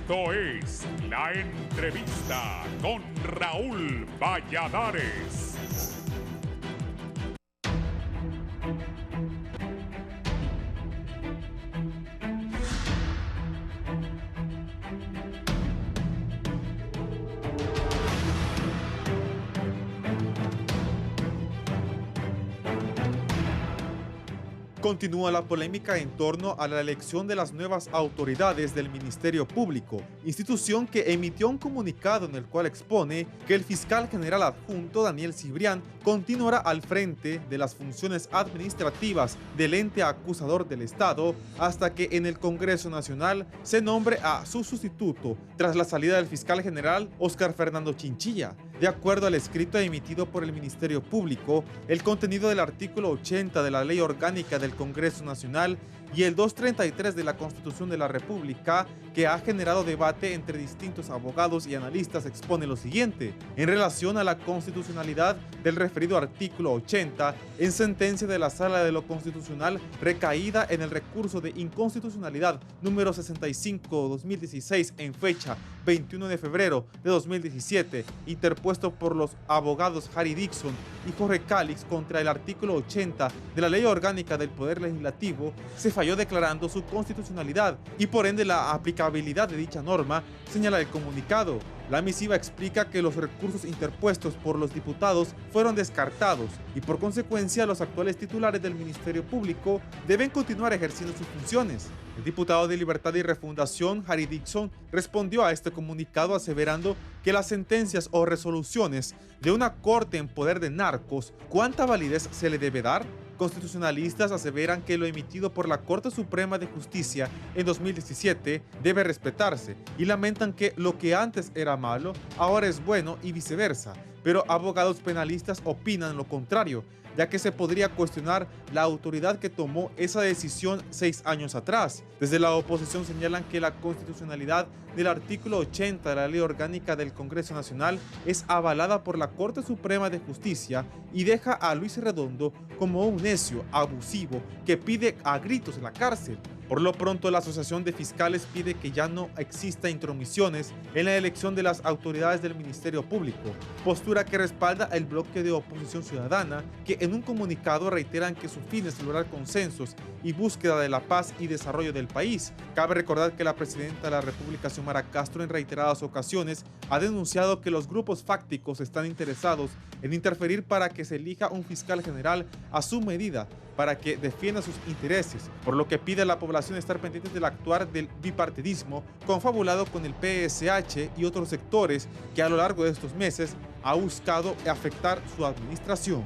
Esto es La Entrevista con Raúl Valladares. Continúa la polémica en torno a la elección de las nuevas autoridades del Ministerio Público, institución que emitió un comunicado en el cual expone que el fiscal general adjunto Daniel Cibrián continuará al frente de las funciones administrativas del ente acusador del Estado hasta que en el Congreso Nacional se nombre a su sustituto tras la salida del fiscal general Óscar Fernando Chinchilla. De acuerdo al escrito emitido por el Ministerio Público, el contenido del artículo 80 de la Ley Orgánica del Congreso Nacional y el 233 de la Constitución de la República, que ha generado debate entre distintos abogados y analistas, expone lo siguiente. En relación a la constitucionalidad del referido artículo 80, en sentencia de la Sala de lo Constitucional recaída en el recurso de inconstitucionalidad número 65-2016 en fecha 21 de febrero de 2017, interpuesto por los abogados Harry Dixon y Jorge Calix contra el artículo 80 de la Ley Orgánica del Poder Legislativo, se falló declarando su constitucionalidad y por ende la aplicabilidad de dicha norma, señala el comunicado. La misiva explica que los recursos interpuestos por los diputados fueron descartados y por consecuencia los actuales titulares del Ministerio Público deben continuar ejerciendo sus funciones. El diputado de Libertad y Refundación, Harry Dixon, respondió a este comunicado aseverando que las sentencias o resoluciones de una corte en poder de narcos, ¿cuánta validez se le debe dar? Constitucionalistas aseveran que lo emitido por la Corte Suprema de Justicia en 2017 debe respetarse y lamentan que lo que antes era malo ahora es bueno y viceversa, pero abogados penalistas opinan lo contrario, ya que se podría cuestionar la autoridad que tomó esa decisión 6 años atrás. Desde la oposición señalan que la constitucionalidad del artículo 80 de la Ley Orgánica del Congreso Nacional es avalada por la Corte Suprema de Justicia y deja a Luis Redondo como un necio abusivo que pide a gritos la cárcel. Por lo pronto, la Asociación de Fiscales pide que ya no exista intromisiones en la elección de las autoridades del Ministerio Público, postura que respalda el bloque de oposición ciudadana, que en un comunicado reiteran que su fin es lograr consensos y búsqueda de la paz y desarrollo del país. Cabe recordar que la presidenta de la República, Xiomara Castro, en reiteradas ocasiones ha denunciado que los grupos fácticos están interesados en interferir para que se elija un fiscal general a su medida para que defienda sus intereses, por lo que pide a la población estar pendientes del actuar del bipartidismo confabulado con el PSH y otros sectores que a lo largo de estos meses ha buscado afectar su administración.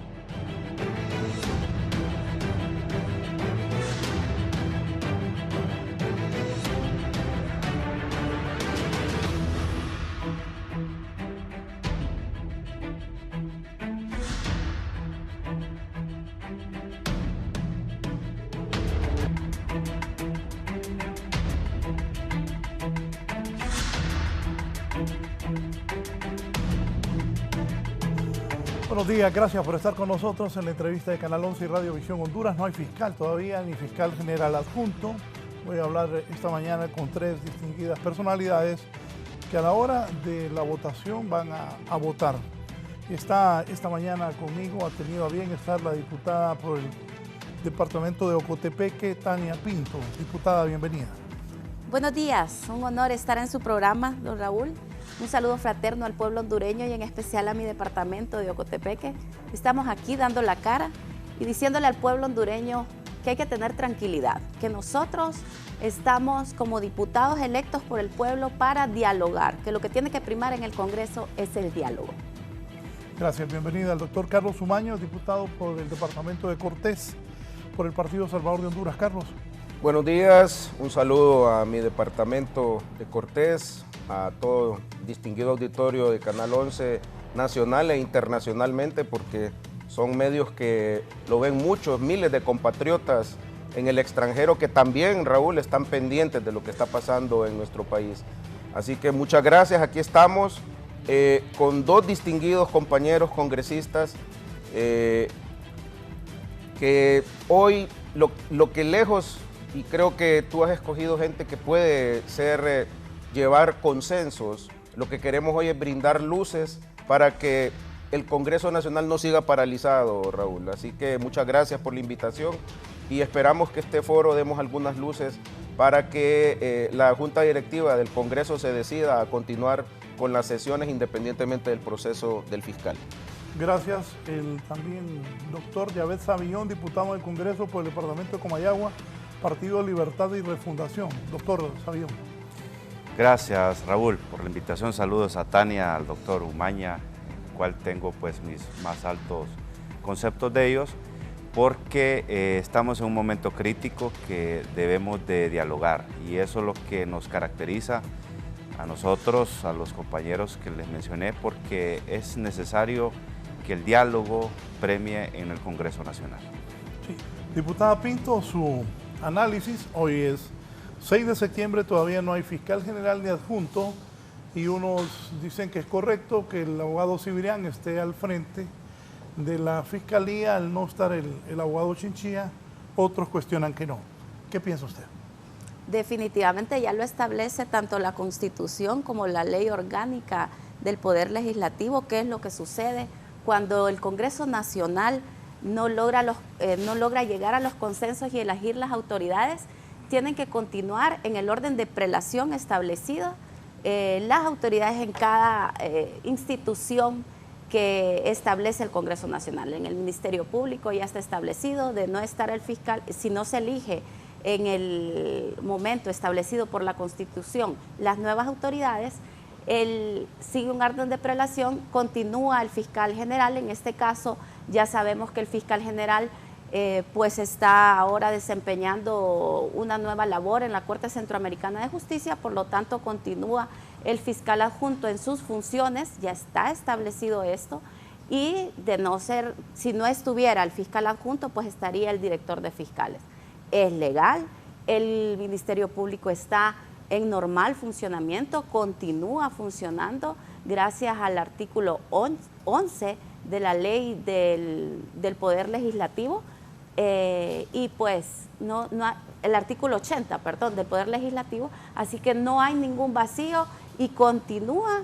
Buenos días, gracias por estar con nosotros en la entrevista de Canal 11 y Radio Visión Honduras. No hay fiscal todavía, ni fiscal general adjunto. Voy a hablar esta mañana con 3 distinguidas personalidades que a la hora de la votación van a votar. Está esta mañana conmigo, ha tenido a bien estar la diputada por el departamento de Ocotepeque, Tania Pinto. Diputada, bienvenida. Buenos días, un honor estar en su programa, don Raúl. Un saludo fraterno al pueblo hondureño y en especial a mi departamento de Ocotepeque. Estamos aquí dando la cara y diciéndole al pueblo hondureño que hay que tener tranquilidad, que nosotros estamos como diputados electos por el pueblo para dialogar, que lo que tiene que primar en el Congreso es el diálogo. Gracias, bienvenida al doctor Carlos Umaño, diputado por el departamento de Cortés, por el Partido Salvador de Honduras. Carlos. Buenos días, un saludo a mi departamento de Cortés, a todo distinguido auditorio de Canal 11 nacional e internacionalmente, porque son medios que lo ven muchos, miles de compatriotas en el extranjero que también, Raúl, están pendientes de lo que está pasando en nuestro país. Así que muchas gracias, aquí estamos con 2 distinguidos compañeros congresistas que hoy lo que lejos, y creo que tú has escogido gente que puede ser llevar consensos. Lo que queremos hoy es brindar luces para que el Congreso Nacional no siga paralizado, Raúl. Así que muchas gracias por la invitación y esperamos que este foro demos algunas luces para que la Junta Directiva del Congreso se decida a continuar con las sesiones independientemente del proceso del fiscal. Gracias. El también doctor Yaved Savillón, diputado del Congreso por el departamento de Comayagua, Partido Libertad y Refundación. Doctor Savillón. Gracias, Raúl, por la invitación. Saludos a Tania, al doctor Umaña, cual tengo pues mis más altos conceptos de ellos, porque estamos en un momento crítico que debemos de dialogar, y eso es lo que nos caracteriza a nosotros, a los compañeros que les mencioné, porque es necesario que el diálogo premie en el Congreso Nacional. Sí. Diputada Pinto, su análisis. Hoy es 6 de septiembre, todavía no hay fiscal general ni adjunto, y unos dicen que es correcto que el abogado Cibirián esté al frente de la fiscalía al no estar el abogado Chinchilla. Otros cuestionan que no. ¿Qué piensa usted? Definitivamente ya lo establece tanto la Constitución como la Ley Orgánica del Poder Legislativo, qué es lo que sucede cuando el Congreso Nacional no logra llegar a los consensos y elegir las autoridades. Tienen que continuar en el orden de prelación establecido las autoridades en cada institución que establece el Congreso Nacional. En el Ministerio Público ya está establecido de no estar el fiscal, si no se elige en el momento establecido por la Constitución las nuevas autoridades, sigue un orden de prelación, continúa el fiscal general. En este caso ya sabemos que el fiscal general pues está ahora desempeñando una nueva labor en la Corte Centroamericana de Justicia, por lo tanto continúa el fiscal adjunto en sus funciones, ya está establecido esto, y de no ser, si no estuviera el fiscal adjunto, pues estaría el director de fiscales. Es legal, el Ministerio Público está en normal funcionamiento, continúa funcionando gracias al artículo 11 de la Ley del Poder Legislativo, y pues el artículo 80, perdón, del Poder Legislativo, así que no hay ningún vacío y continúa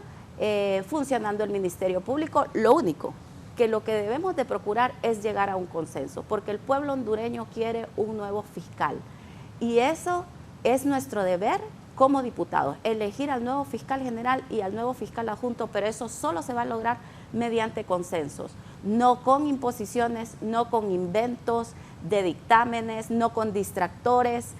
funcionando el Ministerio Público. Lo único que lo que debemos de procurar es llegar a un consenso, porque el pueblo hondureño quiere un nuevo fiscal, y eso es nuestro deber como diputados, elegir al nuevo fiscal general y al nuevo fiscal adjunto, pero eso solo se va a lograr mediante consensos, no con imposiciones, no con inventos de dictámenes, no con distractores.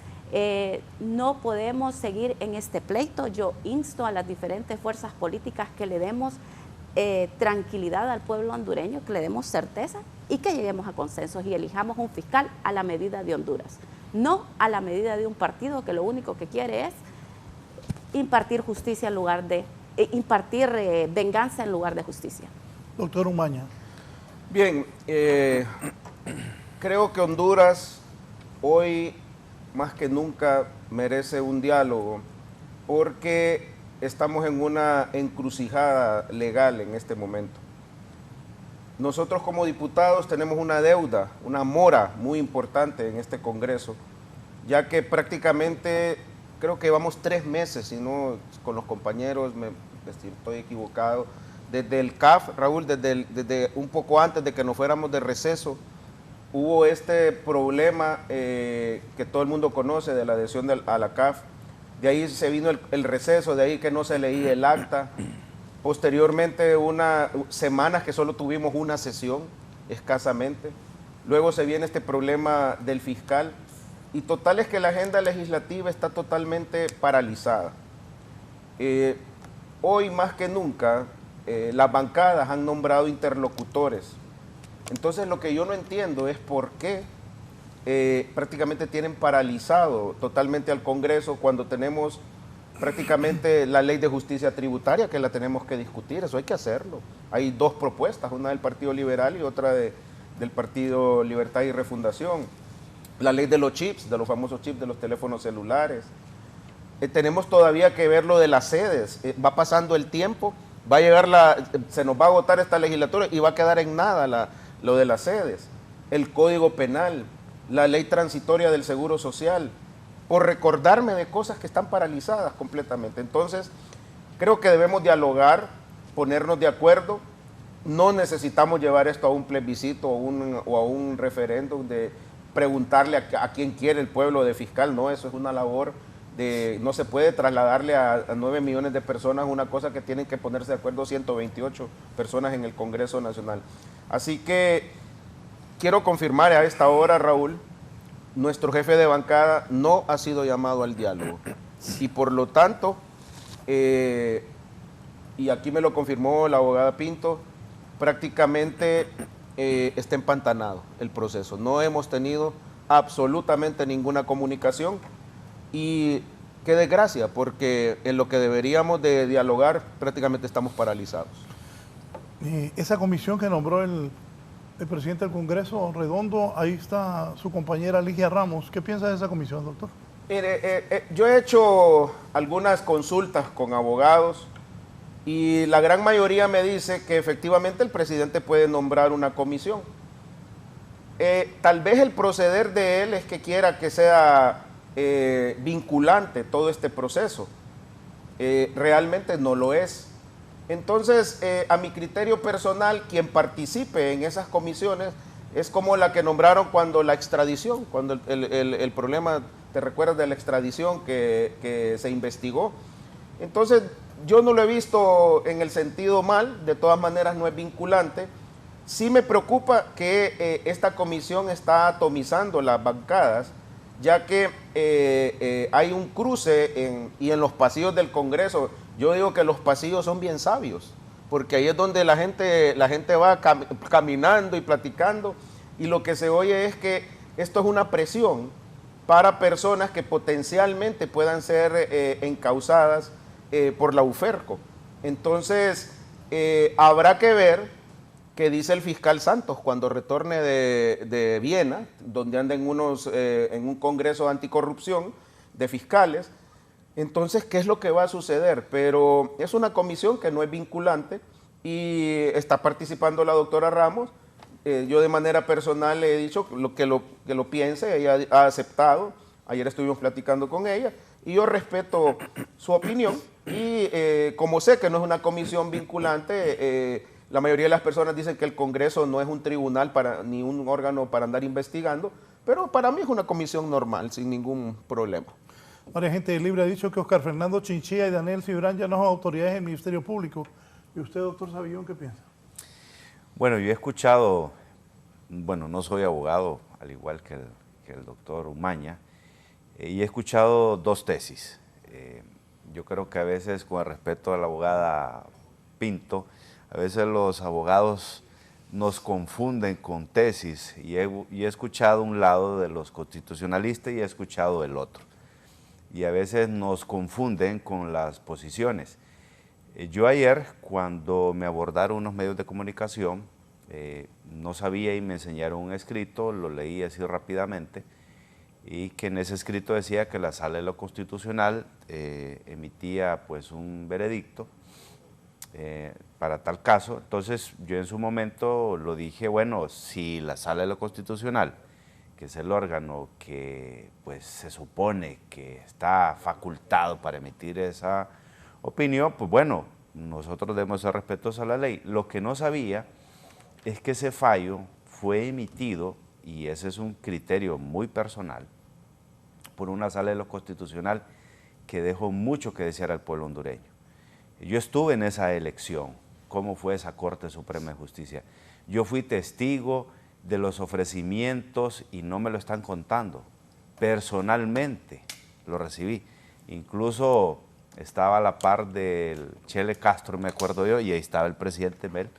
No podemos seguir en este pleito. Yo insto a las diferentes fuerzas políticas que le demos tranquilidad al pueblo hondureño, que le demos certeza y que lleguemos a consensos y elijamos un fiscal a la medida de Honduras, no a la medida de un partido que lo único que quiere es impartir justicia en lugar de impartir venganza en lugar de justicia. Doctor Umaña. Bien, creo que Honduras hoy más que nunca merece un diálogo, porque estamos en una encrucijada legal en este momento. Nosotros como diputados tenemos una deuda, una mora muy importante en este Congreso, ya que prácticamente creo que llevamos 3 meses, si no con los compañeros, si estoy equivocado, desde el CAF, Raúl, desde un poco antes de que nos fuéramos de receso, hubo este problema que todo el mundo conoce de la adhesión a la CAF. De ahí se vino el receso, de ahí que no se leía el acta. Posteriormente, semanas que solo tuvimos una sesión, escasamente. Luego se viene este problema del fiscal. Y total es que la agenda legislativa está totalmente paralizada. Hoy más que nunca, las bancadas han nombrado interlocutores. Entonces lo que yo no entiendo es por qué prácticamente tienen paralizado totalmente al Congreso cuando tenemos prácticamente la ley de justicia tributaria que la tenemos que discutir. Eso hay que hacerlo. Hay 2 propuestas, una del Partido Liberal y otra del Partido Libertad y Refundación. La ley de los chips, de los famosos chips de los teléfonos celulares. Tenemos todavía que ver lo de las sedes. Va pasando el tiempo, va a llegar se nos va a agotar esta legislatura y va a quedar en nada lo de las sedes. El Código Penal, la ley transitoria del Seguro Social. por recordarme de cosas que están paralizadas completamente. Entonces, creo que debemos dialogar, ponernos de acuerdo. No necesitamos llevar esto a un plebiscito o a un referéndum de preguntarle a quién quiere el pueblo de fiscal. No, eso es una labor no se puede trasladarle a 9 millones de personas una cosa que tienen que ponerse de acuerdo 128 personas en el Congreso Nacional. Así que quiero confirmar a esta hora, Raúl, nuestro jefe de bancada no ha sido llamado al diálogo. Y por lo tanto, y aquí me lo confirmó la abogada Pinto, prácticamente está empantanado el proceso. No hemos tenido absolutamente ninguna comunicación y qué desgracia, porque en lo que deberíamos de dialogar prácticamente estamos paralizados. Esa comisión que nombró el presidente del Congreso, Redondo, ahí está su compañera Ligia Ramos. ¿Qué piensa de esa comisión, doctor? Mire, yo he hecho algunas consultas con abogados y la gran mayoría me dice que efectivamente el presidente puede nombrar una comisión. Tal vez el proceder de él es que quiera que sea vinculante todo este proceso. Realmente no lo es. Entonces, a mi criterio personal, quien participe en esas comisiones es como la que nombraron cuando la extradición, cuando el problema, ¿te recuerdas de la extradición que se investigó? Entonces, yo no lo he visto en el sentido mal, de todas maneras no es vinculante. Sí me preocupa que esta comisión está atomizando las bancadas, ya que hay un cruce y en los pasillos del Congreso. Yo digo que los pasillos son bien sabios, porque ahí es donde la gente va caminando y platicando, y lo que se oye es que esto es una presión para personas que potencialmente puedan ser encausadas por la UFERCO. Entonces, habrá que ver qué dice el fiscal Santos cuando retorne de Viena, donde anda en un congreso anticorrupción de fiscales. Entonces, ¿qué es lo que va a suceder? Pero es una comisión que no es vinculante y está participando la doctora Ramos. Yo de manera personal le he dicho que lo piense, ella ha aceptado. Ayer estuvimos platicando con ella y yo respeto su opinión. Y como sé que no es una comisión vinculante, la mayoría de las personas dicen que el Congreso no es un tribunal ni un órgano para andar investigando, pero para mí es una comisión normal, sin ningún problema. Varias gente libre ha dicho que Oscar Fernando Chinchilla y Daniel Cibrán ya no son autoridades del Ministerio Público. ¿Y usted, doctor Savillón, qué piensa? Bueno, yo he escuchado, bueno, no soy abogado, al igual que el doctor Umaña, y he escuchado dos tesis. Yo creo que a veces, con el respeto a la abogada Pinto, a veces los abogados nos confunden con tesis, y he escuchado un lado de los constitucionalistas y he escuchado el otro. Y a veces nos confunden con las posiciones. Yo ayer, cuando me abordaron unos medios de comunicación, no sabía y me enseñaron un escrito, lo leí así rápidamente, y que en ese escrito decía que la Sala de lo Constitucional emitía pues un veredicto para tal caso. Entonces yo en su momento lo dije, bueno, si la Sala de lo Constitucional, que es el órgano que pues se supone que está facultado para emitir esa opinión, pues bueno, nosotros debemos ser respetuosos a la ley. Lo que no sabía es que ese fallo fue emitido, y ese es un criterio muy personal, por una Sala de lo Constitucional que dejó mucho que desear al pueblo hondureño. Yo estuve en esa elección, cómo fue esa Corte Suprema de Justicia. Yo fui testigo de los ofrecimientos y no me lo están contando. Personalmente lo recibí. Incluso estaba a la par del Chele Castro, me acuerdo yo, y ahí estaba el presidente Mel,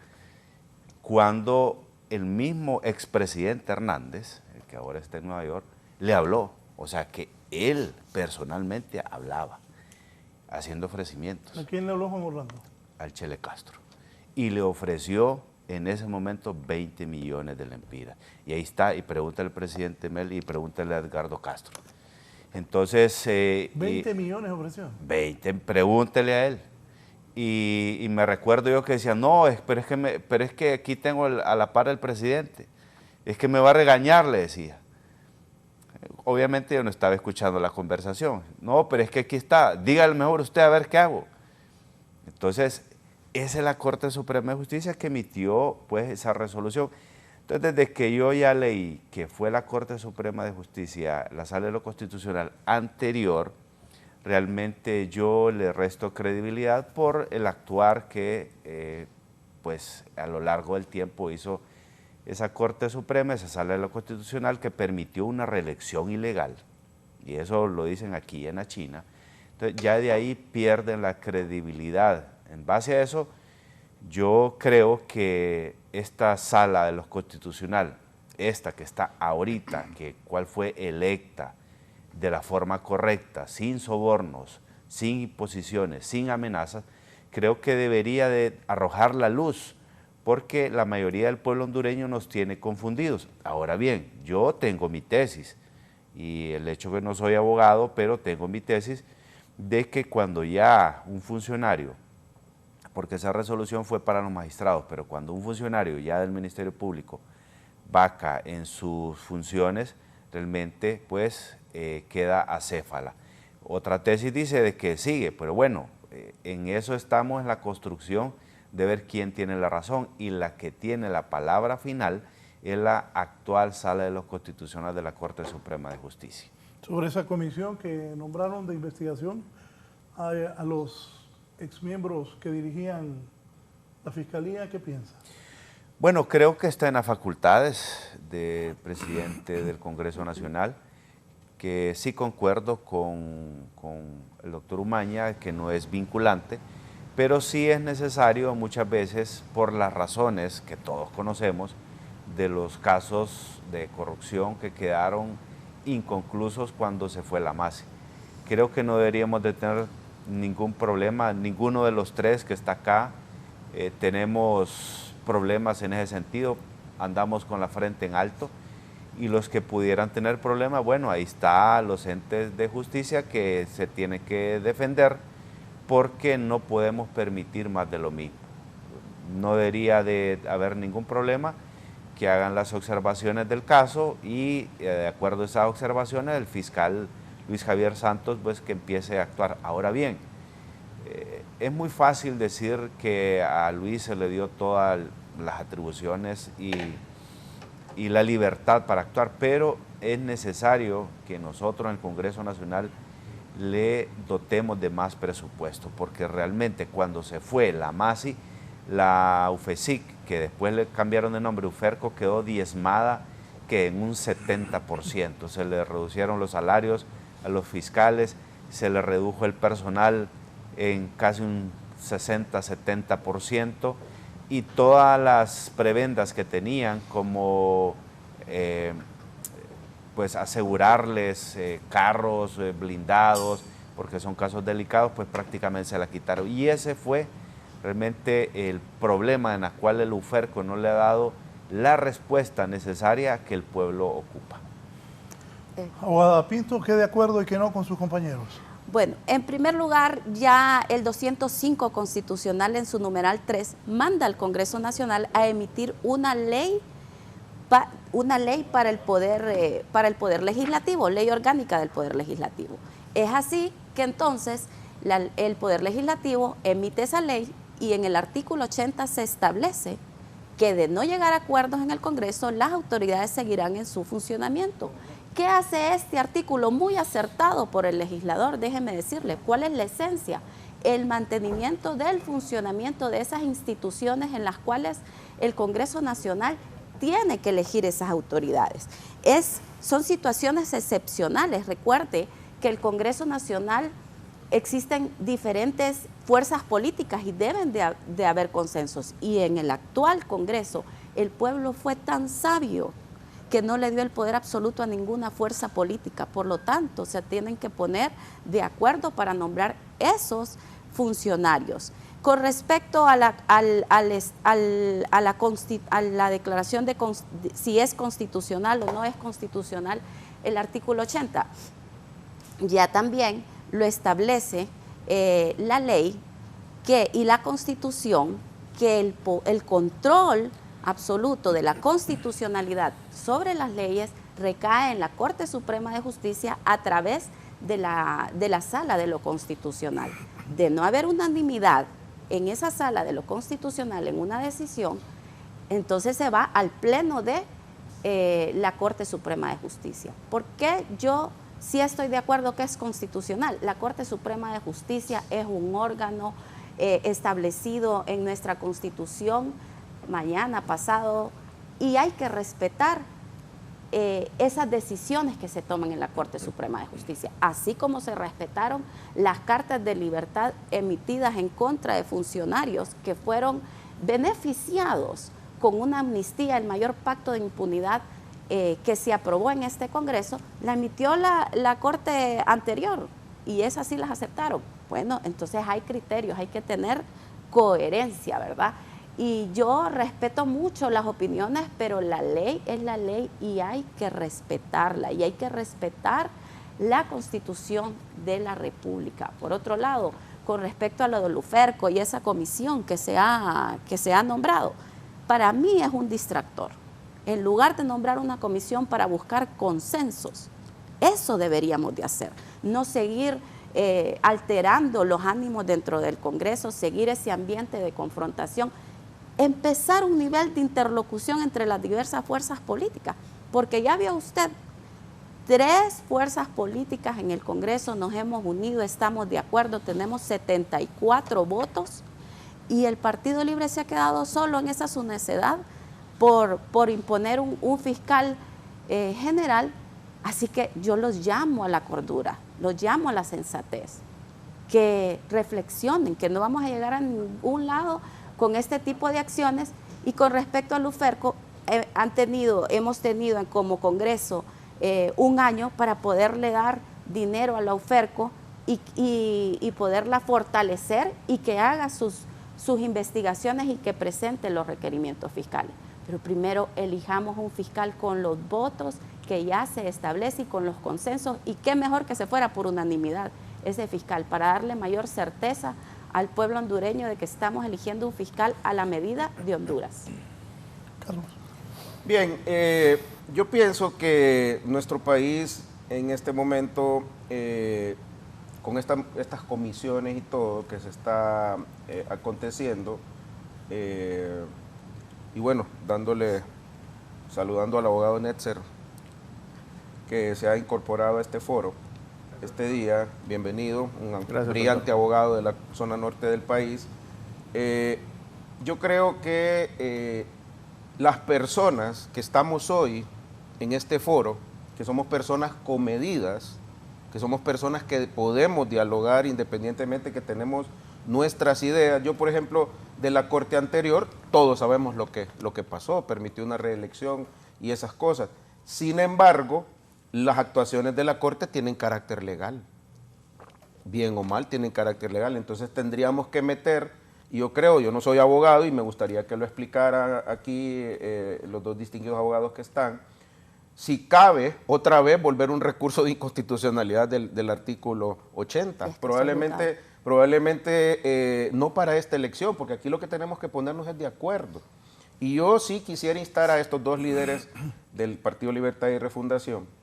cuando el mismo expresidente Hernández, el que ahora está en Nueva York, le habló. O sea que él personalmente hablaba, haciendo ofrecimientos. ¿A quién le habló Juan Orlando? Al Chele Castro. Y le ofreció en ese momento 20 millones de lempiras. Y ahí está, y pregúntale al presidente Mel y pregúntale a Edgardo Castro. Entonces... 20 millones ofreció. 20, pregúntele a él. Y me recuerdo yo que decía, no, pero es que aquí tengo a la par del presidente. Es que me va a regañar, le decía. obviamente yo no estaba escuchando la conversación. No, pero es que aquí está, dígale mejor usted a ver qué hago. Entonces, esa es la Corte Suprema de Justicia que emitió pues esa resolución. Entonces, desde que yo ya leí que fue la Corte Suprema de Justicia, la Sala de lo Constitucional anterior, realmente yo le resto credibilidad por el actuar que pues a lo largo del tiempo hizo esa Corte Suprema, esa Sala de lo Constitucional, que permitió una reelección ilegal, y eso lo dicen aquí en la China. Entonces ya de ahí pierden la credibilidad. En base a eso, yo creo que esta Sala de lo Constitucional, esta que está ahorita, que cual fue electa de la forma correcta, sin sobornos, sin imposiciones, sin amenazas, creo que debería de arrojar la luz, porque la mayoría del pueblo hondureño nos tiene confundidos. Ahora bien, yo tengo mi tesis, y el hecho que no soy abogado, pero tengo mi tesis, de que cuando ya un funcionario, porque esa resolución fue para los magistrados, pero cuando un funcionario ya del Ministerio Público vaca en sus funciones, realmente pues queda acéfala. Otra tesis dice de que sigue, pero bueno, en eso estamos en la construcción de ver quién tiene la razón, y la que tiene la palabra final es la actual Sala de los Constitucionales de la Corte Suprema de Justicia. Sobre esa comisión que nombraron de investigación a los exmiembros que dirigían la Fiscalía, ¿qué piensa? Bueno, creo que está en las facultades del presidente del Congreso Nacional, que sí concuerdo con el doctor Umaña, que no es vinculante, pero sí es necesario muchas veces, por las razones que todos conocemos, de los casos de corrupción que quedaron inconclusos cuando se fue la MASI. Creo que no deberíamos de tener ningún problema, ninguno de los tres que está acá tenemos problemas en ese sentido, andamos con la frente en alto, y los que pudieran tener problemas, bueno, ahí está los entes de justicia que se tienen que defender, porque no podemos permitir más de lo mismo. No debería de haber ningún problema, que hagan las observaciones del caso, y de acuerdo a esas observaciones el fiscal Luis Javier Santos pues que empiece a actuar. Ahora bien, es muy fácil decir que a Luis se le dio todas las atribuciones y la libertad para actuar, pero es necesario que nosotros en el Congreso Nacional le dotemos de más presupuesto, porque realmente cuando se fue la MASI, la UFESIC, que después le cambiaron de nombre, UFERCO, quedó diezmada que en un 70%. Se le reducieron los salarios a los fiscales, se le redujo el personal en casi un 60-70%, y todas las prebendas que tenían, como pues asegurarles carros blindados, porque son casos delicados, pues prácticamente se la quitaron. Y ese fue realmente el problema en el cual el UFERCO no le ha dado la respuesta necesaria que el pueblo ocupa. Abogada Pinto, ¿qué de acuerdo y qué no con sus compañeros? Bueno, en primer lugar, ya el 205 constitucional en su numeral 3 manda al Congreso Nacional a emitir una ley para el poder legislativo, ley orgánica del Poder Legislativo. Es así que entonces el Poder Legislativo emite esa ley, y en el artículo 80 se establece que de no llegar a acuerdos en el Congreso, las autoridades seguirán en su funcionamiento. ¿Qué hace este artículo? Muy acertado por el legislador, déjeme decirle, ¿cuál es la esencia? El mantenimiento del funcionamiento de esas instituciones en las cuales el Congreso Nacional tiene que elegir esas autoridades. Son situaciones excepcionales. Recuerde que el Congreso Nacional existen diferentes fuerzas políticas y deben de haber consensos. Y en el actual Congreso, el pueblo fue tan sabio que no le dio el poder absoluto a ninguna fuerza política. Por lo tanto, se tienen que poner de acuerdo para nombrar esos funcionarios. Con respecto a la declaración de si es constitucional o no es constitucional, el artículo 80 ya también lo establece la ley y la Constitución, que el control absoluto de la constitucionalidad sobre las leyes recae en la Corte Suprema de Justicia a través de la Sala de lo Constitucional. De no haber unanimidad en esa Sala de lo Constitucional en una decisión, entonces se va al Pleno de la Corte Suprema de Justicia. ¿Por qué yo sí estoy de acuerdo que es constitucional? La Corte Suprema de Justicia es un órgano establecido en nuestra Constitución, mañana, pasado, y hay que respetar esas decisiones que se toman en la Corte Suprema de Justicia, así como se respetaron las cartas de libertad emitidas en contra de funcionarios que fueron beneficiados con una amnistía, el mayor pacto de impunidad que se aprobó en este Congreso, la emitió la Corte anterior y esas sí las aceptaron. Bueno, entonces hay criterios, hay que tener coherencia, ¿verdad? Y yo respeto mucho las opiniones, pero la ley es la ley y hay que respetarla, y hay que respetar la Constitución de la República. Por otro lado, con respecto a lo de Luferco y esa comisión que se ha nombrado, para mí es un distractor. En lugar de nombrar una comisión para buscar consensos, eso deberíamos de hacer, no seguir alterando los ánimos dentro del Congreso, seguir ese ambiente de confrontación, empezar un nivel de interlocución entre las diversas fuerzas políticas, porque ya vio usted, 3 fuerzas políticas en el Congreso nos hemos unido, estamos de acuerdo, tenemos 74 votos y el Partido Libre se ha quedado solo en esa su necedad por imponer un fiscal general. Así que yo los llamo a la cordura, los llamo a la sensatez, que reflexionen, que no vamos a llegar a ningún lado con este tipo de acciones. Y con respecto a Luferco, hemos tenido como Congreso un año para poderle dar dinero a la Luferco y poderla fortalecer y que haga sus investigaciones y que presente los requerimientos fiscales. Pero primero elijamos un fiscal con los votos que ya se establece y con los consensos, y qué mejor que se fuera por unanimidad ese fiscal para darle mayor certeza al pueblo hondureño de que estamos eligiendo un fiscal a la medida de Honduras. Carlos. Bien, yo pienso que nuestro país en este momento, con estas comisiones y todo que se está aconteciendo, y bueno, saludando al abogado Netzer, que se ha incorporado a este foro este día, bienvenido, un brillante abogado de la zona norte del país. Yo creo que las personas que estamos hoy en este foro, que somos personas comedidas, que somos personas que podemos dialogar independientemente que tenemos nuestras ideas. Yo, por ejemplo, de la corte anterior, todos sabemos lo que pasó, permitió una reelección y esas cosas. Sin embargo, las actuaciones de la corte tienen carácter legal, bien o mal tienen carácter legal, entonces tendríamos que meter, y yo no soy abogado y me gustaría que lo explicara aquí los 2 distinguidos abogados que están, si cabe otra vez volver un recurso de inconstitucionalidad del artículo 80, probablemente no para esta elección, porque aquí lo que tenemos que ponernos es de acuerdo. Y yo sí quisiera instar a estos 2 líderes del Partido Libertad y Refundación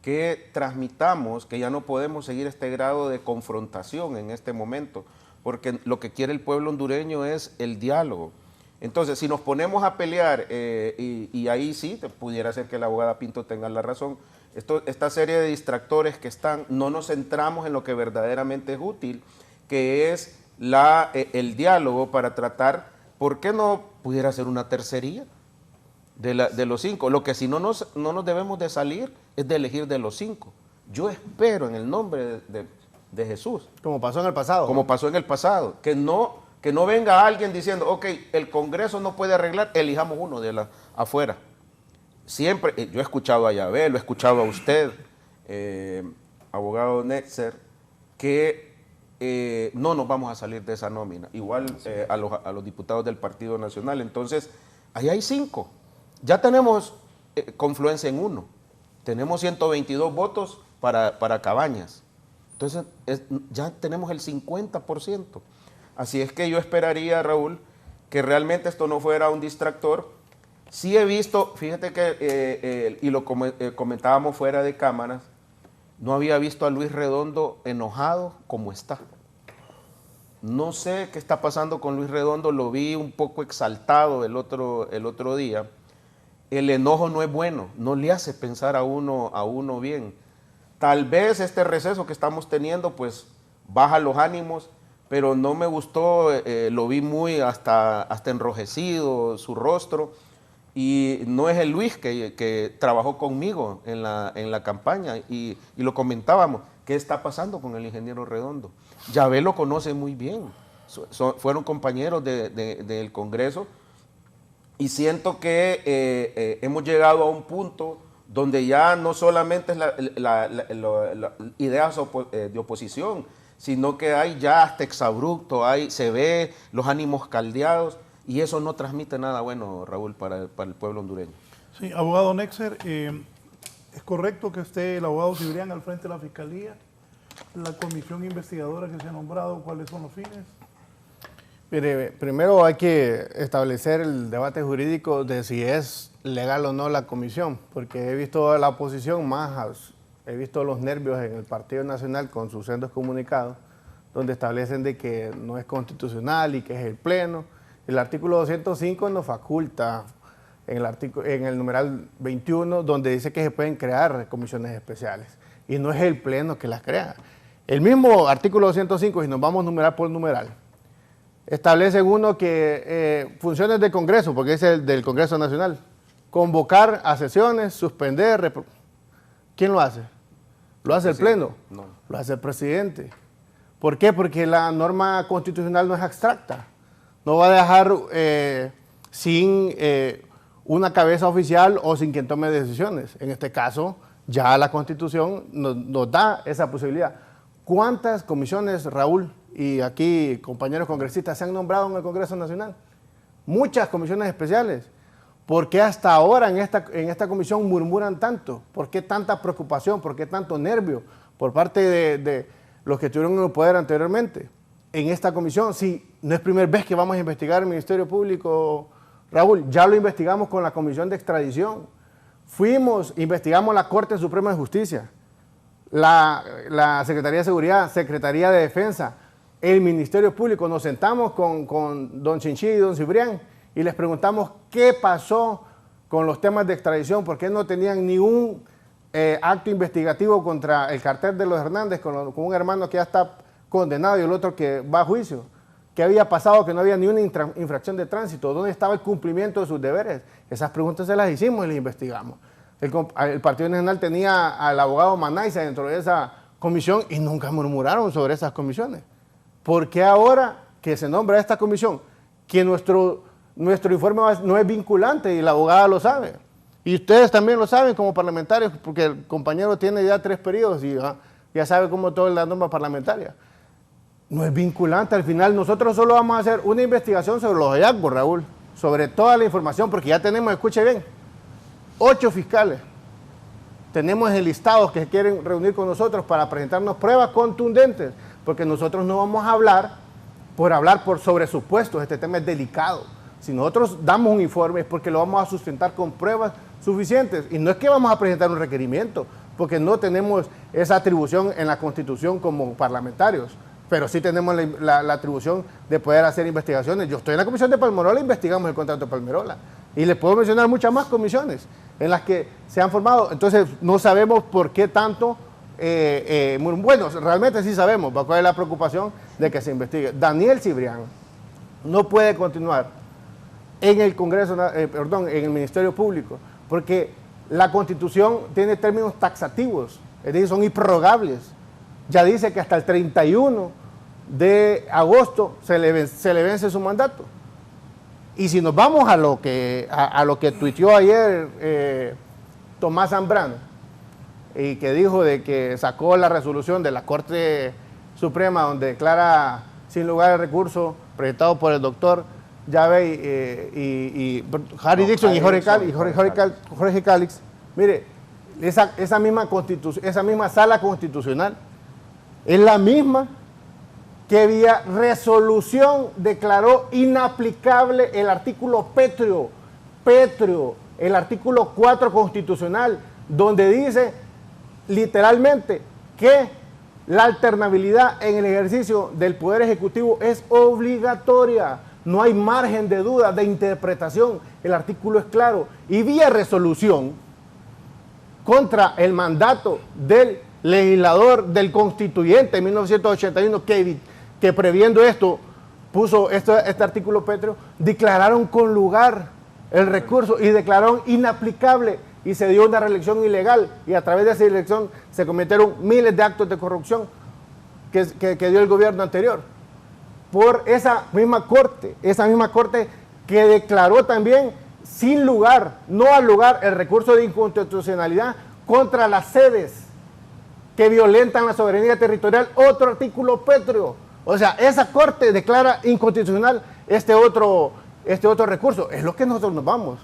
que transmitamos que ya no podemos seguir este grado de confrontación en este momento, porque lo que quiere el pueblo hondureño es el diálogo. Entonces, si nos ponemos a pelear, y ahí sí, pudiera ser que la abogada Pinto tenga la razón, esta serie de distractores que están, no nos centramos en lo que verdaderamente es útil, que es el diálogo para tratar, ¿por qué no pudiera ser una tercería de los 5? Lo que si no nos debemos de salir es de elegir de los 5. Yo espero en el nombre de Jesús. Como pasó en el pasado. Como pasó en el pasado. Que no venga alguien diciendo, ok, el Congreso no puede arreglar, elijamos uno de afuera. Siempre, yo he escuchado a Yahvé, lo he escuchado a usted, abogado Netzer, que no nos vamos a salir de esa nómina. Igual a los diputados del Partido Nacional. Entonces, ahí hay 5. Ya tenemos confluencia en 1. Tenemos 122 votos para Cabañas. Entonces, ya tenemos el 50%. Así es que yo esperaría, Raúl, que realmente esto no fuera un distractor, Sí he visto, fíjate que, y lo comentábamos fuera de cámaras, no había visto a Luis Redondo enojado como está. No sé qué está pasando con Luis Redondo, lo vi un poco exaltado el otro día. El enojo no es bueno, no le hace pensar a uno bien. Tal vez este receso que estamos teniendo pues baja los ánimos, pero no me gustó, lo vi muy hasta enrojecido su rostro, y no es el Luis que trabajó conmigo en la campaña, y lo comentábamos, ¿qué está pasando con el ingeniero Redondo? Yahvé lo conoce muy bien, fueron compañeros del Congreso, y siento que hemos llegado a un punto donde ya no solamente es ideas de oposición, sino que hay ya hasta exabrupto, se ve los ánimos caldeados, y eso no transmite nada bueno, Raúl, para el pueblo hondureño. Sí, abogado Nexer, ¿es correcto que esté el abogado Cibrián al frente de la Fiscalía? La comisión investigadora que se ha nombrado, ¿cuáles son los fines? Mire, primero hay que establecer el debate jurídico de si es legal o no la comisión, porque he visto la oposición he visto los nervios en el Partido Nacional con sus sendos comunicados, donde establecen de que no es constitucional y que es el Pleno. El artículo 205 nos faculta en el numeral 21, donde dice que se pueden crear comisiones especiales, y no es el Pleno que las crea. El mismo artículo 205, si nos vamos numeral por numeral, establece uno que funciones del Congreso, porque es el del Congreso Nacional, convocar a sesiones, suspender. ¿Quién lo hace? ¿Lo hace el Pleno? No. Lo hace el presidente. ¿Por qué? Porque la norma constitucional no es abstracta. No va a dejar sin una cabeza oficial o sin quien tome decisiones. En este caso, ya la Constitución nos da esa posibilidad. ¿Cuántas comisiones, Raúl, y aquí compañeros congresistas, se han nombrado en el Congreso Nacional? Muchas comisiones especiales. ¿Por qué hasta ahora en esta comisión murmuran tanto? ¿Por qué tanta preocupación? ¿Por qué tanto nervio por parte de los que estuvieron en el poder anteriormente? En esta comisión, sí, no es primera vez que vamos a investigar el Ministerio Público, Raúl, ya lo investigamos con la Comisión de Extradición. Investigamos la Corte Suprema de Justicia, la Secretaría de Seguridad, Secretaría de Defensa, el Ministerio Público. Nos sentamos con don Chinchí y don Cibrián y les preguntamos qué pasó con los temas de extradición, por qué no tenían ningún acto investigativo contra el cartel de los Hernández, con un hermano que ya está condenado y el otro que va a juicio. ¿Qué había pasado? Que no había ni una infracción de tránsito. ¿Dónde estaba el cumplimiento de sus deberes? Esas preguntas se las hicimos y las investigamos. El Partido Nacional tenía al abogado Manaiza dentro de esa comisión y nunca murmuraron sobre esas comisiones. ¿Por qué ahora que se nombra esta comisión, que nuestro informe no es vinculante y la abogada lo sabe? Y ustedes también lo saben como parlamentarios, porque el compañero tiene ya 3 periodos y ya sabe cómo toda la norma parlamentaria. No es vinculante, al final nosotros solo vamos a hacer una investigación sobre los hallazgos, Raúl, sobre toda la información, porque ya tenemos, escuche bien, 8 fiscales. Tenemos enlistados que quieren reunir con nosotros para presentarnos pruebas contundentes, porque nosotros no vamos a hablar por sobre supuestos, este tema es delicado. Si nosotros damos un informe es porque lo vamos a sustentar con pruebas suficientes, y no es que vamos a presentar un requerimiento, porque no tenemos esa atribución en la Constitución como parlamentarios, pero sí tenemos la atribución de poder hacer investigaciones. Yo estoy en la Comisión de Palmerola, investigamos el contrato de Palmerola, y les puedo mencionar muchas más comisiones en las que se han formado. Entonces no sabemos por qué tanto, bueno, realmente sí sabemos cuál es la preocupación de que se investigue. Daniel Cibrián no puede continuar en el Congreso, en el Ministerio Público, porque la Constitución tiene términos taxativos, es decir, son improrrogables. Ya dice que hasta el 31 de agosto se le vence su mandato. Y si nos vamos a lo que tuiteó ayer Tomás Zambrano, y que dijo de que sacó la resolución de la Corte Suprema donde declara sin lugar a recurso presentado por el doctor Yahvé y Harry Dixon y Jorge Calix, mire, esa misma sala constitucional es la misma que vía resolución declaró inaplicable el artículo pétreo pétreo, el artículo 4 constitucional, donde dice literalmente que la alternabilidad en el ejercicio del Poder Ejecutivo es obligatoria. No hay margen de duda, de interpretación. El artículo es claro. Y vía resolución contra el mandato del legislador, del constituyente en 1981, que previendo esto, puso este artículo pétreo, declararon con lugar el recurso y declararon inaplicable y se dio una reelección ilegal y a través de esa elección se cometieron miles de actos de corrupción que dio el gobierno anterior. Por esa misma corte que declaró también sin lugar, no al lugar, el recurso de inconstitucionalidad contra las sedes que violentan la soberanía territorial, otro artículo pétreo. O sea, esa corte declara inconstitucional este otro recurso. Es lo que nosotros nos vamos.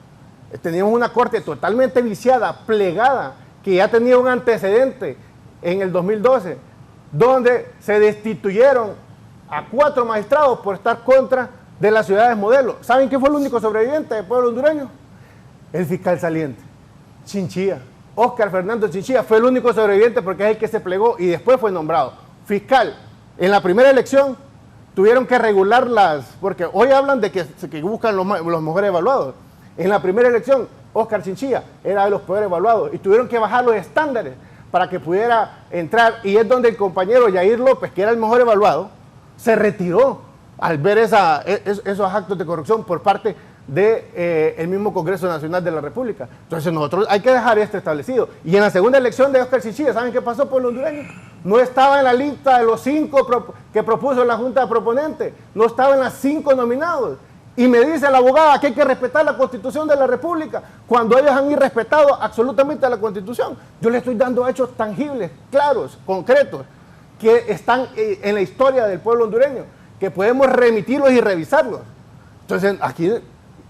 Teníamos una corte totalmente viciada, plegada, que ya tenía un antecedente en el 2012, donde se destituyeron a 4 magistrados por estar contra de las ciudades modelo. ¿Saben quién fue el único sobreviviente del pueblo hondureño? El fiscal saliente, Chinchilla. Óscar Fernando Chinchilla fue el único sobreviviente porque es el que se plegó y después fue nombrado fiscal. En la primera elección tuvieron que regularlas, porque hoy hablan de que buscan los mejores evaluados. En la primera elección, Óscar Chinchilla era de los peores evaluados y tuvieron que bajar los estándares para que pudiera entrar. Y es donde el compañero Yair López, que era el mejor evaluado, se retiró al ver esos actos de corrupción por parte del mismo Congreso Nacional de la República. Entonces nosotros hay que dejar esto establecido. Y en la segunda elección de Óscar Chinchilla, ¿saben qué pasó por los hondureños? No estaba en la lista de los 5 que propuso la Junta de Proponentes, no estaba en las 5 nominados. Y me dice la abogada que hay que respetar la Constitución de la República, cuando ellos han irrespetado absolutamente la Constitución. Yo le estoy dando hechos tangibles, claros, concretos, que están en la historia del pueblo hondureño, que podemos remitirlos y revisarlos. Entonces, aquí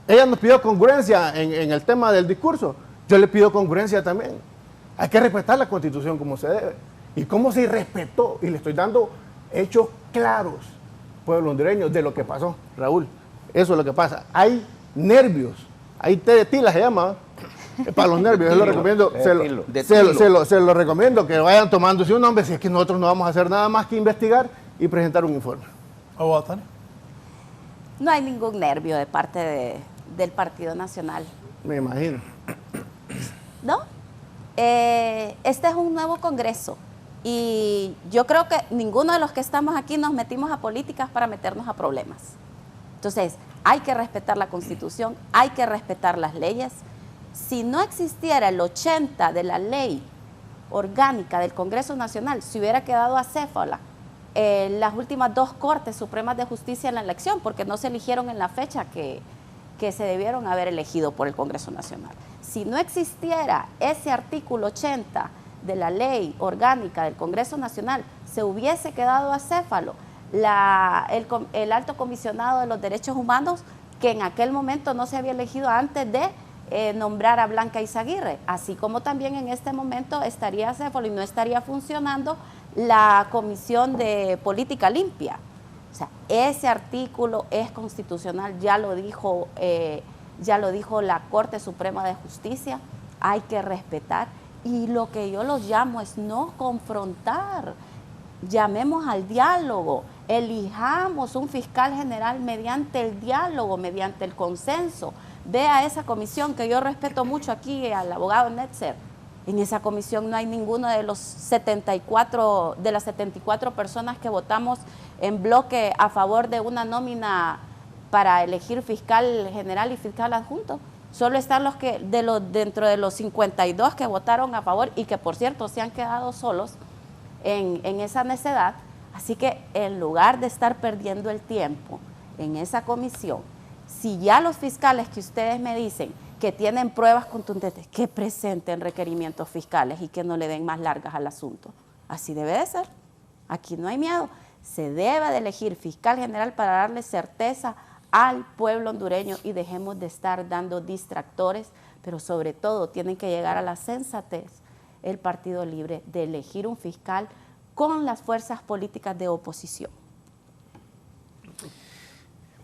ella nos pidió congruencia en el tema del discurso. Yo le pido congruencia también. Hay que respetar la Constitución como se debe. Y cómo se respetó. Y le estoy dando hechos claros, pueblo hondureño, de lo que pasó, Raúl. Eso es lo que pasa. Hay nervios. Hay té de tila, se llama. Para los nervios. Yo lo recomiendo. Se lo recomiendo que vayan tomándose un nombre. Si es que nosotros no vamos a hacer nada más que investigar y presentar un informe. No hay ningún nervio de parte del Partido Nacional. Me imagino. ¿No? Este es un nuevo Congreso y yo creo que ninguno de los que estamos aquí nos metimos a políticas para meternos a problemas. Entonces, hay que respetar la Constitución, hay que respetar las leyes. Si no existiera el 80 de la ley orgánica del Congreso Nacional, se hubiera quedado acéfala las últimas 2 Cortes Supremas de Justicia en la elección, porque no se eligieron en la fecha que se debieron haber elegido por el Congreso Nacional. Si no existiera ese artículo 80 de la ley orgánica del Congreso Nacional, se hubiese quedado acéfalo el alto comisionado de los derechos humanos, que en aquel momento no se había elegido antes de nombrar a Blanca Izaguirre, así como también en este momento estaría acéfalo y no estaría funcionando la Comisión de Política Limpia. O sea, ese artículo es constitucional, ya lo dijo la Corte Suprema de Justicia, hay que respetar. Y lo que yo los llamo es no confrontar, llamemos al diálogo, elijamos un fiscal general mediante el diálogo, mediante el consenso. Vea esa comisión que yo respeto mucho aquí, al abogado Netzer. En esa comisión no hay ninguno de las 74 personas que votamos en bloque a favor de una nómina para elegir fiscal general y fiscal adjunto. Solo están dentro de los 52 que votaron a favor y que, por cierto, se han quedado solos en esa necedad. Así que en lugar de estar perdiendo el tiempo en esa comisión, si ya los fiscales que ustedes me dicen que tienen pruebas contundentes, que presenten requerimientos fiscales y que no le den más largas al asunto. Así debe de ser. Aquí no hay miedo. Se debe de elegir fiscal general para darle certeza al pueblo hondureño y dejemos de estar dando distractores, pero sobre todo tienen que llegar a la sensatez el Partido Libre de elegir un fiscal con las fuerzas políticas de oposición.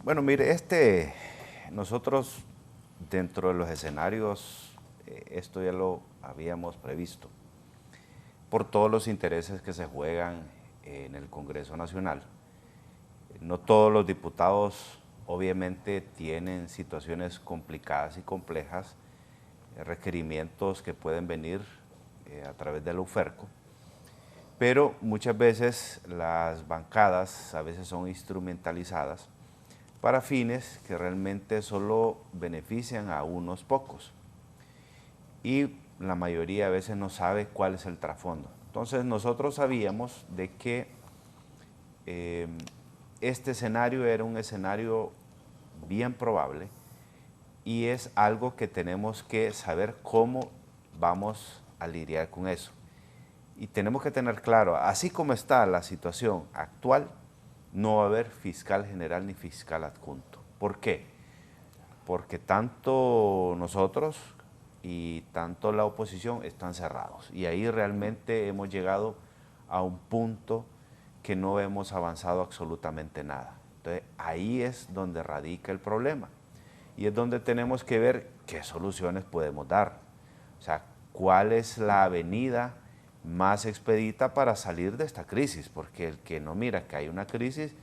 Bueno, mire, nosotros dentro de los escenarios, esto ya lo habíamos previsto, por todos los intereses que se juegan en el Congreso Nacional. No todos los diputados obviamente tienen situaciones complicadas y complejas, requerimientos que pueden venir a través de la UFERCO, pero muchas veces las bancadas a veces son instrumentalizadas para fines que realmente solo benefician a unos pocos y la mayoría a veces no sabe cuál es el trasfondo. Entonces nosotros sabíamos de que este escenario era un escenario bien probable y es algo que tenemos que saber cómo vamos a lidiar con eso. Y tenemos que tener claro, así como está la situación actual, no va a haber fiscal general ni fiscal adjunto. ¿Por qué? Porque tanto nosotros y tanto la oposición están cerrados. Y ahí realmente hemos llegado a un punto que no hemos avanzado absolutamente nada. Entonces, ahí es donde radica el problema. Y es donde tenemos que ver qué soluciones podemos dar. O sea, cuál es la avenida más expedita para salir de esta crisis, porque el que no mira que hay una crisis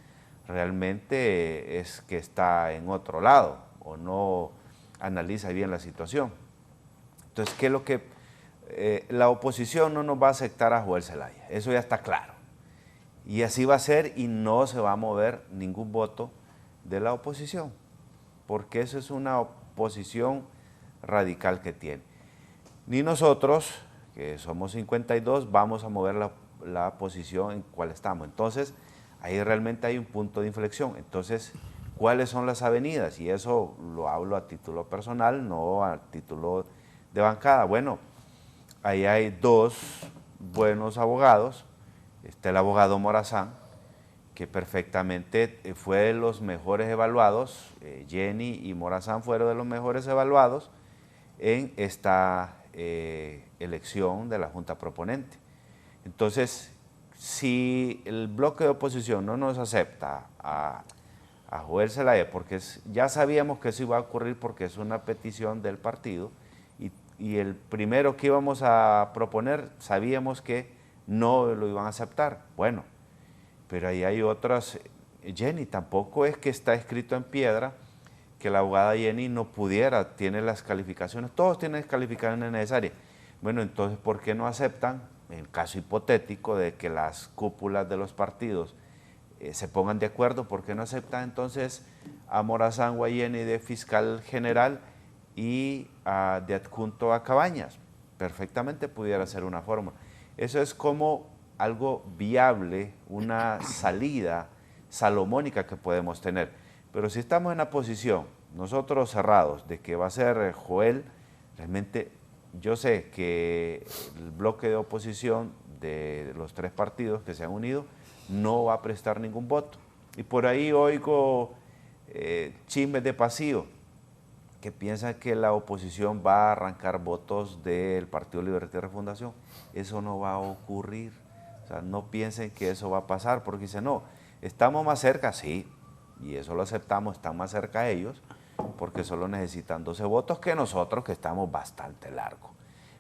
realmente es que está en otro lado o no analiza bien la situación. Entonces, ¿qué es lo que la oposición no nos va a aceptar a Joel Zelaya? Eso ya está claro. Y así va a ser y no se va a mover ningún voto de la oposición, porque eso es una oposición radical que tiene. Ni nosotros, que somos 52, vamos a mover la posición en cual estamos. Entonces, ahí realmente hay un punto de inflexión. Entonces, ¿cuáles son las avenidas? Y eso lo hablo a título personal, no a título de bancada. Bueno, ahí hay dos buenos abogados. Está el abogado Morazán, que perfectamente fue de los mejores evaluados. Jenny y Morazán fueron de los mejores evaluados en esta elección de la Junta Proponente. Entonces, si el bloque de oposición no nos acepta a Joel Zelaya, porque ya sabíamos que eso iba a ocurrir porque es una petición del partido, y el primero que íbamos a proponer sabíamos que no lo iban a aceptar. Bueno, pero ahí hay otras. Jenny, tampoco es que está escrito en piedra que la abogada Jenny no pudiera, tiene las calificaciones, todos tienen las calificaciones necesarias. Bueno, entonces, ¿por qué no aceptan, en el caso hipotético de que las cúpulas de los partidos se pongan de acuerdo, por qué no aceptan entonces a Morazán o a Jenny de fiscal general y de adjunto a Cabañas? Perfectamente pudiera ser una forma. Eso es como algo viable, una salida salomónica que podemos tener. Pero si estamos en la posición, nosotros cerrados, de que va a ser Joel, realmente yo sé que el bloque de oposición de los tres partidos que se han unido no va a prestar ningún voto. Y por ahí oigo chismes de pasillo que piensan que la oposición va a arrancar votos del Partido Libertad y Refundación. Eso no va a ocurrir. O sea, no piensen que eso va a pasar, porque dicen, no, estamos más cerca, sí, y eso lo aceptamos, están más cerca ellos, porque solo necesitan 12 votos que nosotros, que estamos bastante largos.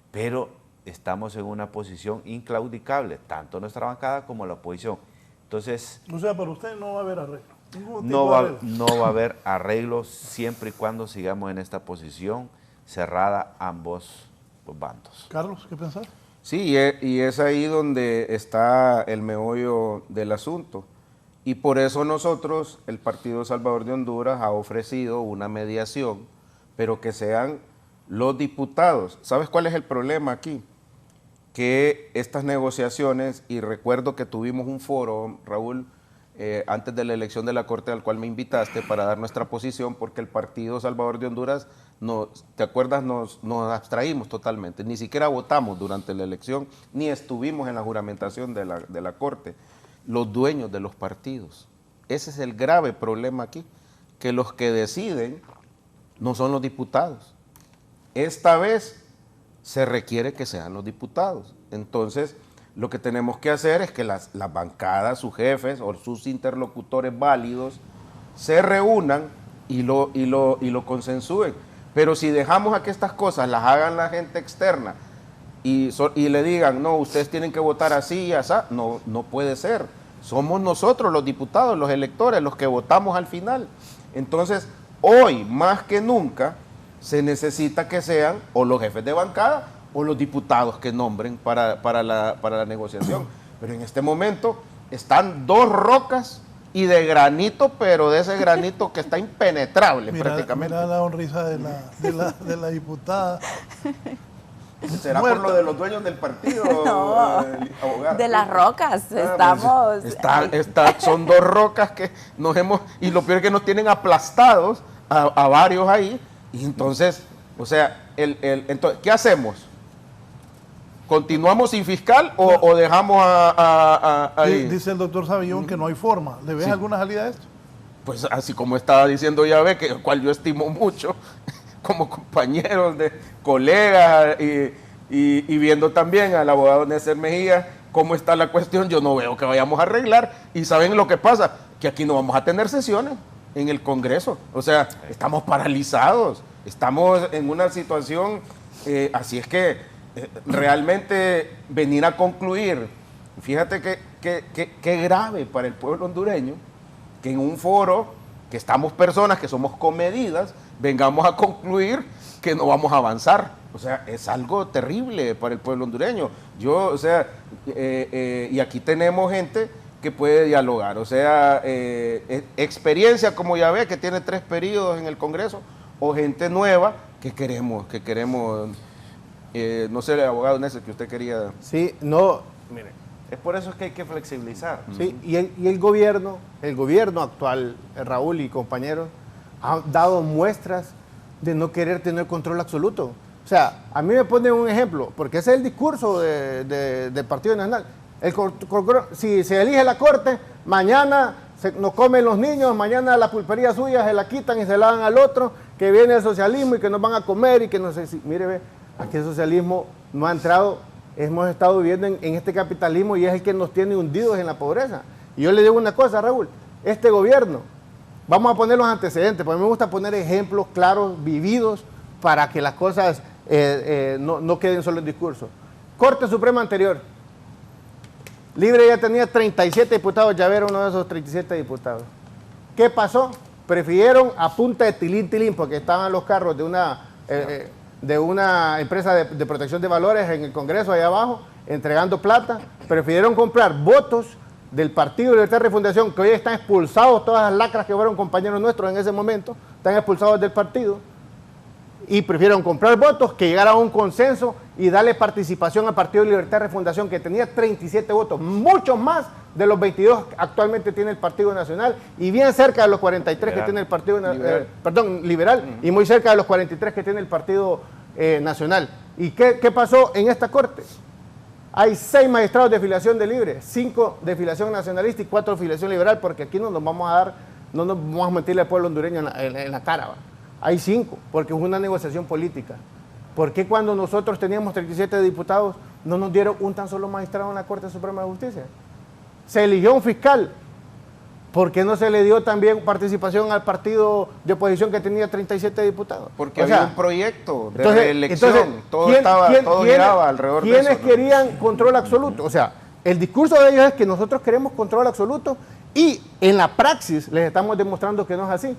Pero estamos en una posición inclaudicable, tanto nuestra bancada como la oposición. Entonces, o sea, para usted no va a haber arreglo. No va a haber arreglo siempre y cuando sigamos en esta posición cerrada ambos bandos. Carlos, ¿qué pensás? Sí, y es ahí donde está el meollo del asunto. Y por eso nosotros, el Partido Salvador de Honduras, ha ofrecido una mediación, pero que sean los diputados. ¿Sabes cuál es el problema aquí? Que estas negociaciones, y recuerdo que tuvimos un foro, Raúl, antes de la elección de la Corte al cual me invitaste para dar nuestra posición, porque el Partido Salvador de Honduras, ¿te acuerdas? Nos abstraímos totalmente, ni siquiera votamos durante la elección, ni estuvimos en la juramentación de la Corte, los dueños de los partidos. Ese es el grave problema aquí, que los que deciden no son los diputados. Esta vez se requiere que sean los diputados. Entonces, lo que tenemos que hacer es que las bancadas, sus jefes o sus interlocutores válidos se reúnan y lo consensúen. Pero si dejamos a que estas cosas las hagan la gente externa y le digan, no, ustedes tienen que votar así y así, no puede ser. Somos nosotros los diputados, los electores, los que votamos al final. Entonces, hoy más que nunca se necesita que sean o los jefes de bancada o los diputados que nombren para la negociación. Pero en este momento están dos rocas y de granito, pero de ese granito que está impenetrable prácticamente. Mira la sonrisa de la diputada. ¿Será por lo de los dueños del partido, abogado? De las rocas, estamos... Son dos rocas que nos hemos... Y lo peor es que nos tienen aplastados a varios ahí. Y entonces, o sea, entonces, ¿qué hacemos? ¿Continuamos sin fiscal o dejamos ahí? Dice el doctor Savillón que no hay forma. ¿Le ves alguna salida a esto? Pues así como estaba diciendo Yahvé, que el cual yo estimo mucho, como compañeros, de colegas, y viendo también al abogado Néstor Mejía cómo está la cuestión, yo no veo que vayamos a arreglar. Y ¿saben lo que pasa? Que aquí no vamos a tener sesiones en el Congreso. O sea, estamos paralizados, estamos en una situación, así es que realmente venir a concluir, fíjate que grave para el pueblo hondureño, que en un foro, que estamos personas que somos comedidas, vengamos a concluir que no vamos a avanzar. O sea, es algo terrible para el pueblo hondureño. Y aquí tenemos gente que puede dialogar. O sea, experiencia como ya ve, que tiene 3 periodos en el Congreso, o gente nueva que queremos no sé, el abogado Néstor, que usted quería... Sí, no, mire. Es por eso que hay que flexibilizar. Sí, y el gobierno actual, Raúl y compañeros, ha dado muestras de no querer tener control absoluto. O sea, a mí me ponen un ejemplo, porque ese es el discurso del Partido Nacional. Si se elige la Corte, mañana nos comen los niños, mañana la pulpería suya se la quitan y se la dan al otro, que viene el socialismo y que nos van a comer y que no sé si... Mire, ve, aquí el socialismo no ha entrado, hemos estado viviendo en este capitalismo y es el que nos tiene hundidos en la pobreza. Y yo le digo una cosa, Raúl, este gobierno, vamos a poner los antecedentes, porque a mí me gusta poner ejemplos claros, vividos, para que las cosas no queden solo en discurso. Corte Suprema anterior, Libre ya tenía 37 diputados, ya era uno de esos 37 diputados. ¿Qué pasó? Prefirieron a punta de tilín, porque estaban los carros de una empresa de protección de valores en el Congreso allá abajo, entregando plata, prefirieron comprar votos del Partido Libertad y Refundación, que hoy están expulsados, todas las lacras que fueron compañeros nuestros en ese momento, están expulsados del partido, y prefirieron comprar votos que llegar a un consenso y darle participación al Partido Libertad y Refundación, que tenía 37 votos, muchos más de los 22 que actualmente tiene el Partido Nacional, y bien cerca de los 43 que tiene el Partido Liberal, y muy cerca de los 43 que tiene el Partido Nacional. ¿Y qué pasó en esta Corte? Hay 6 magistrados de filiación de Libre, 5 de filiación nacionalista y 4 de filiación liberal, porque aquí no nos vamos a mentirle al pueblo hondureño en la cara, ¿va? Hay 5, porque es una negociación política. ¿Por qué cuando nosotros teníamos 37 diputados no nos dieron un tan solo magistrado en la Corte Suprema de Justicia? Se eligió un fiscal. ¿Por qué no se le dio también participación al partido de oposición que tenía 37 diputados? Porque había un proyecto de reelección, todo giraba alrededor de eso. ¿Quiénes querían control absoluto? O sea, el discurso de ellos es que nosotros queremos control absoluto y en la praxis les estamos demostrando que no es así.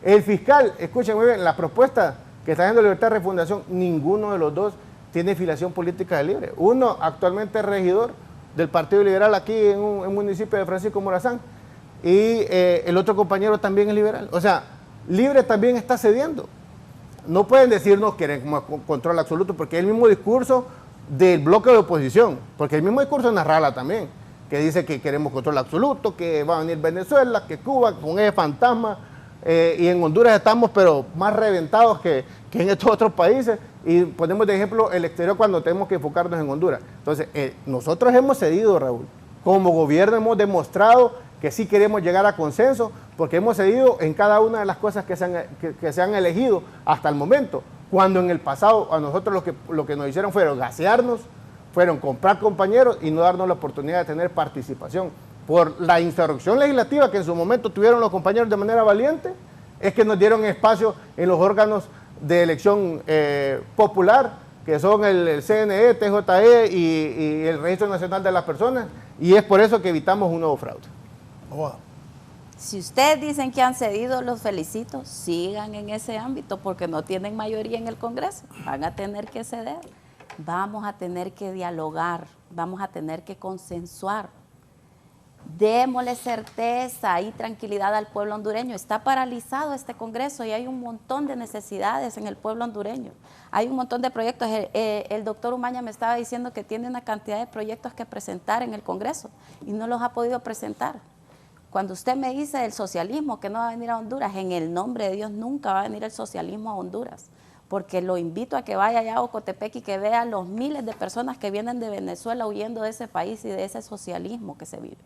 El fiscal, escuchen muy bien, la propuesta que está haciendo Libertad de Refundación, ninguno de los dos tiene filiación política de Libre. Uno actualmente es regidor del Partido Liberal aquí en un municipio de Francisco Morazán, y el otro compañero también es liberal. O sea, Libre también está cediendo. No pueden decirnos que queremos control absoluto, porque es el mismo discurso del bloque de oposición, porque el mismo discurso es Narrala también, que dice que queremos control absoluto, que va a venir Venezuela, que Cuba con ese fantasma, y en Honduras estamos pero más reventados que en estos otros países, y ponemos de ejemplo el exterior cuando tenemos que enfocarnos en Honduras. Entonces, nosotros hemos cedido, Raúl, como gobierno hemos demostrado que sí queremos llegar a consenso, porque hemos cedido en cada una de las cosas que se han elegido hasta el momento, cuando en el pasado a nosotros lo que nos hicieron fueron gasearnos, fueron comprar compañeros y no darnos la oportunidad de tener participación. Por la insurrección legislativa que en su momento tuvieron los compañeros de manera valiente, es que nos dieron espacio en los órganos de elección popular, que son el CNE, TJE y el Registro Nacional de las Personas, y es por eso que evitamos un nuevo fraude. Abogado. Si ustedes dicen que han cedido, los felicito, sigan en ese ámbito porque no tienen mayoría en el Congreso, van a tener que ceder, vamos a tener que dialogar, vamos a tener que consensuar. Démosle certeza y tranquilidad al pueblo hondureño. Está paralizado este Congreso y hay un montón de necesidades en el pueblo hondureño. Hay un montón de proyectos. El doctor Umaña me estaba diciendo que tiene una cantidad de proyectos que presentar en el Congreso y no los ha podido presentar. Cuando usted me dice del socialismo que no va a venir a Honduras, en el nombre de Dios nunca va a venir el socialismo a Honduras, porque lo invito a que vaya allá a Ocotepec y que vea los miles de personas que vienen de Venezuela huyendo de ese país y de ese socialismo que se vive.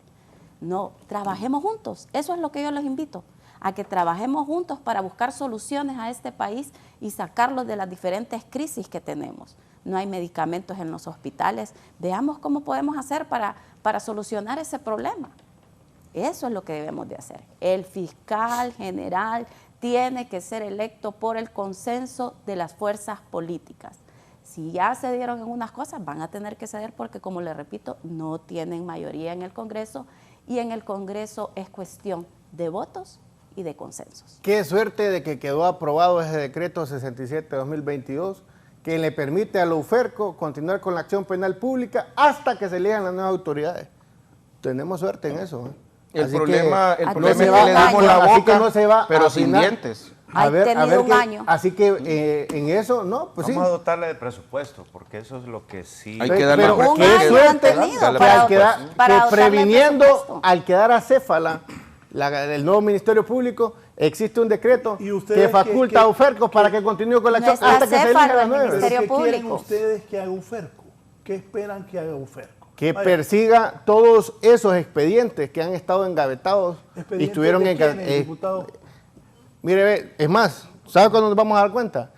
No, trabajemos juntos, eso es lo que yo los invito, a que trabajemos juntos para buscar soluciones a este país y sacarlos de las diferentes crisis que tenemos. No hay medicamentos en los hospitales, veamos cómo podemos hacer para solucionar ese problema. Eso es lo que debemos de hacer. El fiscal general tiene que ser electo por el consenso de las fuerzas políticas. Si ya cedieron en unas cosas, van a tener que ceder porque, como les repito, no tienen mayoría en el Congreso y en el Congreso es cuestión de votos y de consensos. Qué suerte de que quedó aprobado ese decreto 67-2022 que le permite a la UFERCO continuar con la acción penal pública hasta que se elijan las nuevas autoridades. Tenemos suerte en eso, ¿eh? El problema es que le damos la boca, no se va pero sin dientes. Así que en eso, no, pues vamos a dotarle de presupuesto, porque eso es lo que sí... Hay que darle pero qué suerte que previniendo al quedar acéfala el nuevo Ministerio Público, existe un decreto que faculta a UFERCO para que continúe con la acción hasta que se elija las nuevas. ¿Qué quieren ustedes que haga UFERCO? ¿Qué esperan que haga UFERCO? Que persiga todos esos expedientes que han estado engavetados y estuvieron engavetados. Mire, es más, ¿sabe cuándo nos vamos a dar cuenta?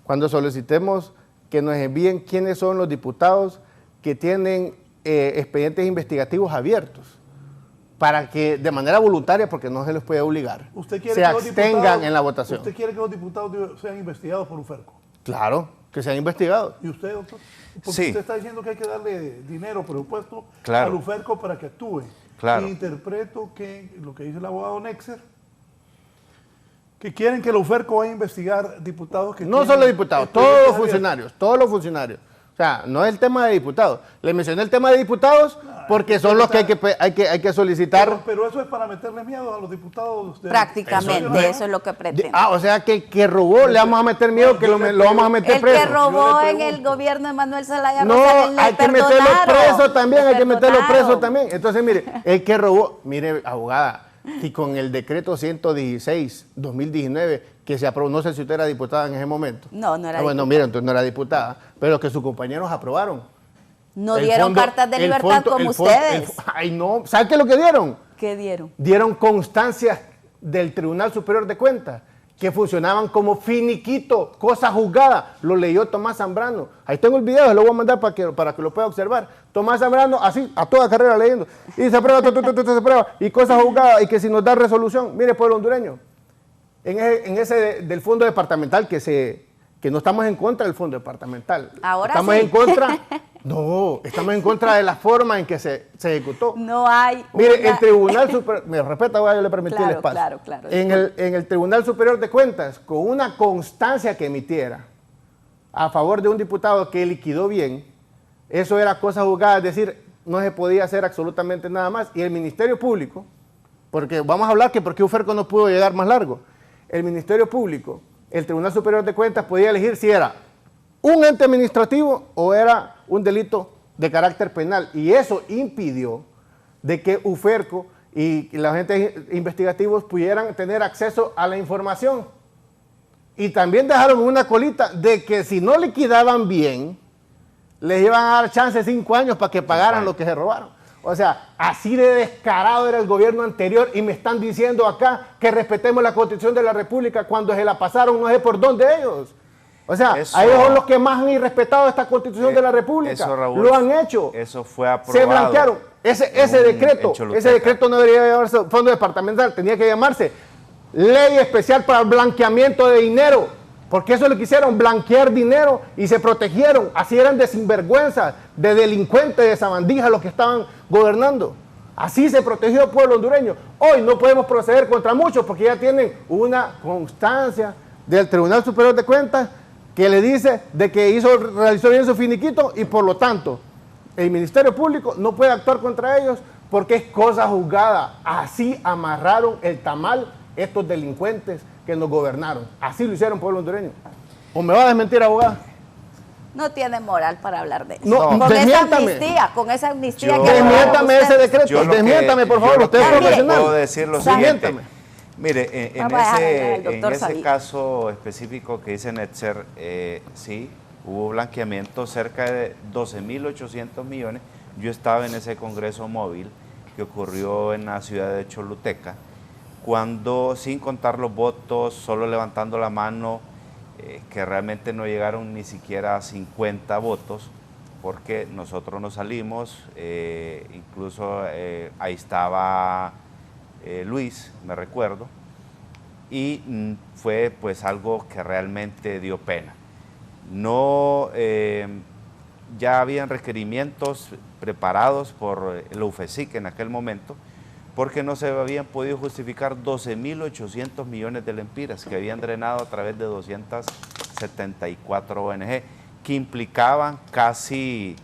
Cuando solicitemos que nos envíen quiénes son los diputados que tienen expedientes investigativos abiertos, para que de manera voluntaria, porque no se les puede obligar, se abstengan en la votación. ¿Usted quiere que los diputados sean investigados por UFERCO? Claro, que sean investigados. ¿Y usted, doctor? Porque sí. Usted está diciendo que hay que darle dinero, presupuesto claro. al UFERCO para que actúe. Claro. Y interpreto que lo que dice el abogado Nexer, que quieren que el UFERCO vaya a investigar diputados que... No solo diputados, todos los funcionarios, O sea, no es el tema de diputados. Le mencioné el tema de diputados porque son los que hay que solicitar. Pero eso es para meterle miedo a los diputados. Prácticamente, eso es lo que pretende. O sea, que robó, le vamos a meter miedo, que lo vamos a meter preso. El que robó en el gobierno de Manuel Zelaya no, hay que meterlo preso también, hay que meterlo preso también. Entonces, mire, el que robó, mire, abogada, y con el decreto 116-2019 que se aprobó, no sé si usted era diputada en ese momento. No, no era diputada. Bueno, mira, entonces no era diputada, pero que sus compañeros aprobaron. No dieron cartas de libertad como ustedes. Ay, no, ¿sabe qué es lo que dieron? ¿Qué dieron? Dieron constancias del Tribunal Superior de Cuentas que funcionaban como finiquito, cosa juzgada. Lo leyó Tomás Zambrano. Ahí tengo el video, se lo voy a mandar para que lo pueda observar. Tomás Zambrano, así, a toda carrera leyendo. Y se aprueba, se aprueba. Y cosas juzgadas, y que si nos da resolución. Mire, pueblo hondureño, en ese del fondo departamental, que no estamos en contra del fondo departamental. Ahora estamos sí. en contra... No, estamos en contra de la forma en que se ejecutó. No hay... Mire, el Tribunal Superior... Me respeta, yo le permití el espacio. Claro. En el Tribunal Superior de Cuentas, con una constancia que emitiera a favor de un diputado que liquidó bien, eso era cosa juzgada, es decir, no se podía hacer absolutamente nada más. Y el Ministerio Público, porque vamos a hablar que por qué UFERCO no pudo llegar más largo. El Ministerio Público, el Tribunal Superior de Cuentas podía elegir si era un ente administrativo o era un delito de carácter penal. Y eso impidió de que UFERCO y los agentes investigativos pudieran tener acceso a la información. Y también dejaron una colita de que si no liquidaban bien, les iban a dar chance 5 años para que pagaran lo que se robaron. O sea, así de descarado era el gobierno anterior y me están diciendo acá que respetemos la Constitución de la República cuando se la pasaron no sé por dónde ellos. O sea, ellos son los que más han irrespetado esta Constitución de la República. Eso, Raúl, lo han hecho. Eso fue aprobado. Se blanquearon. Ese decreto no debería llamarse fondo departamental, tenía que llamarse Ley Especial para el Blanqueamiento de Dinero. Porque eso lo quisieron, blanquear dinero y se protegieron. Así eran de sinvergüenza, de delincuentes, de sabandijas los que estaban gobernando. Así se protegió el pueblo hondureño. Hoy no podemos proceder contra muchos porque ya tienen una constancia del Tribunal Superior de Cuentas que le dice de que realizó bien su finiquito y por lo tanto el Ministerio Público no puede actuar contra ellos porque es cosa juzgada. Así amarraron el tamal estos delincuentes que nos gobernaron. Así lo hicieron pueblo hondureño. ¿O me va a desmentir, abogada? No tiene moral para hablar de eso. No, con esa amnistía que desmiéntame ese decreto. Desmiéntame, por favor, usted es profesional. Puedo decir lo siguiente. Mire, en ese caso específico que dice Netzer, sí, hubo blanqueamiento cerca de 12.800 millones. Yo estaba en ese congreso móvil que ocurrió en la ciudad de Choluteca, cuando sin contar los votos, solo levantando la mano, que realmente no llegaron ni siquiera a 50 votos, porque nosotros nos salimos, incluso ahí estaba Luis, me recuerdo, y fue pues algo que realmente dio pena. No, ya habían requerimientos preparados por el UFESIC en aquel momento, porque no se habían podido justificar 12.800 millones de lempiras que habían drenado a través de 274 ONG, que implicaban casi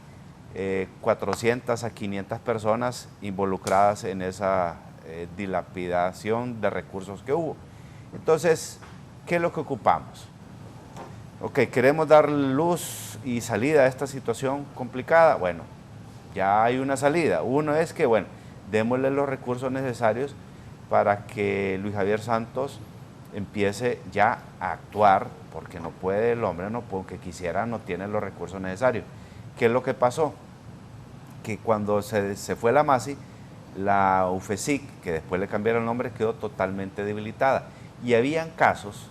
400 a 500 personas involucradas en esa dilapidación de recursos que hubo. Entonces, ¿qué es lo que ocupamos? Ok, queremos dar luz y salida a esta situación complicada. Bueno, ya hay una salida. Uno es que, bueno, démosle los recursos necesarios para que Luis Javier Santos empiece ya a actuar, porque no puede el hombre, no, porque quisiera, no tiene los recursos necesarios. ¿Qué es lo que pasó? Que cuando se fue la MASI, la UFESIC, que después le cambiaron el nombre, quedó totalmente debilitada. Y habían casos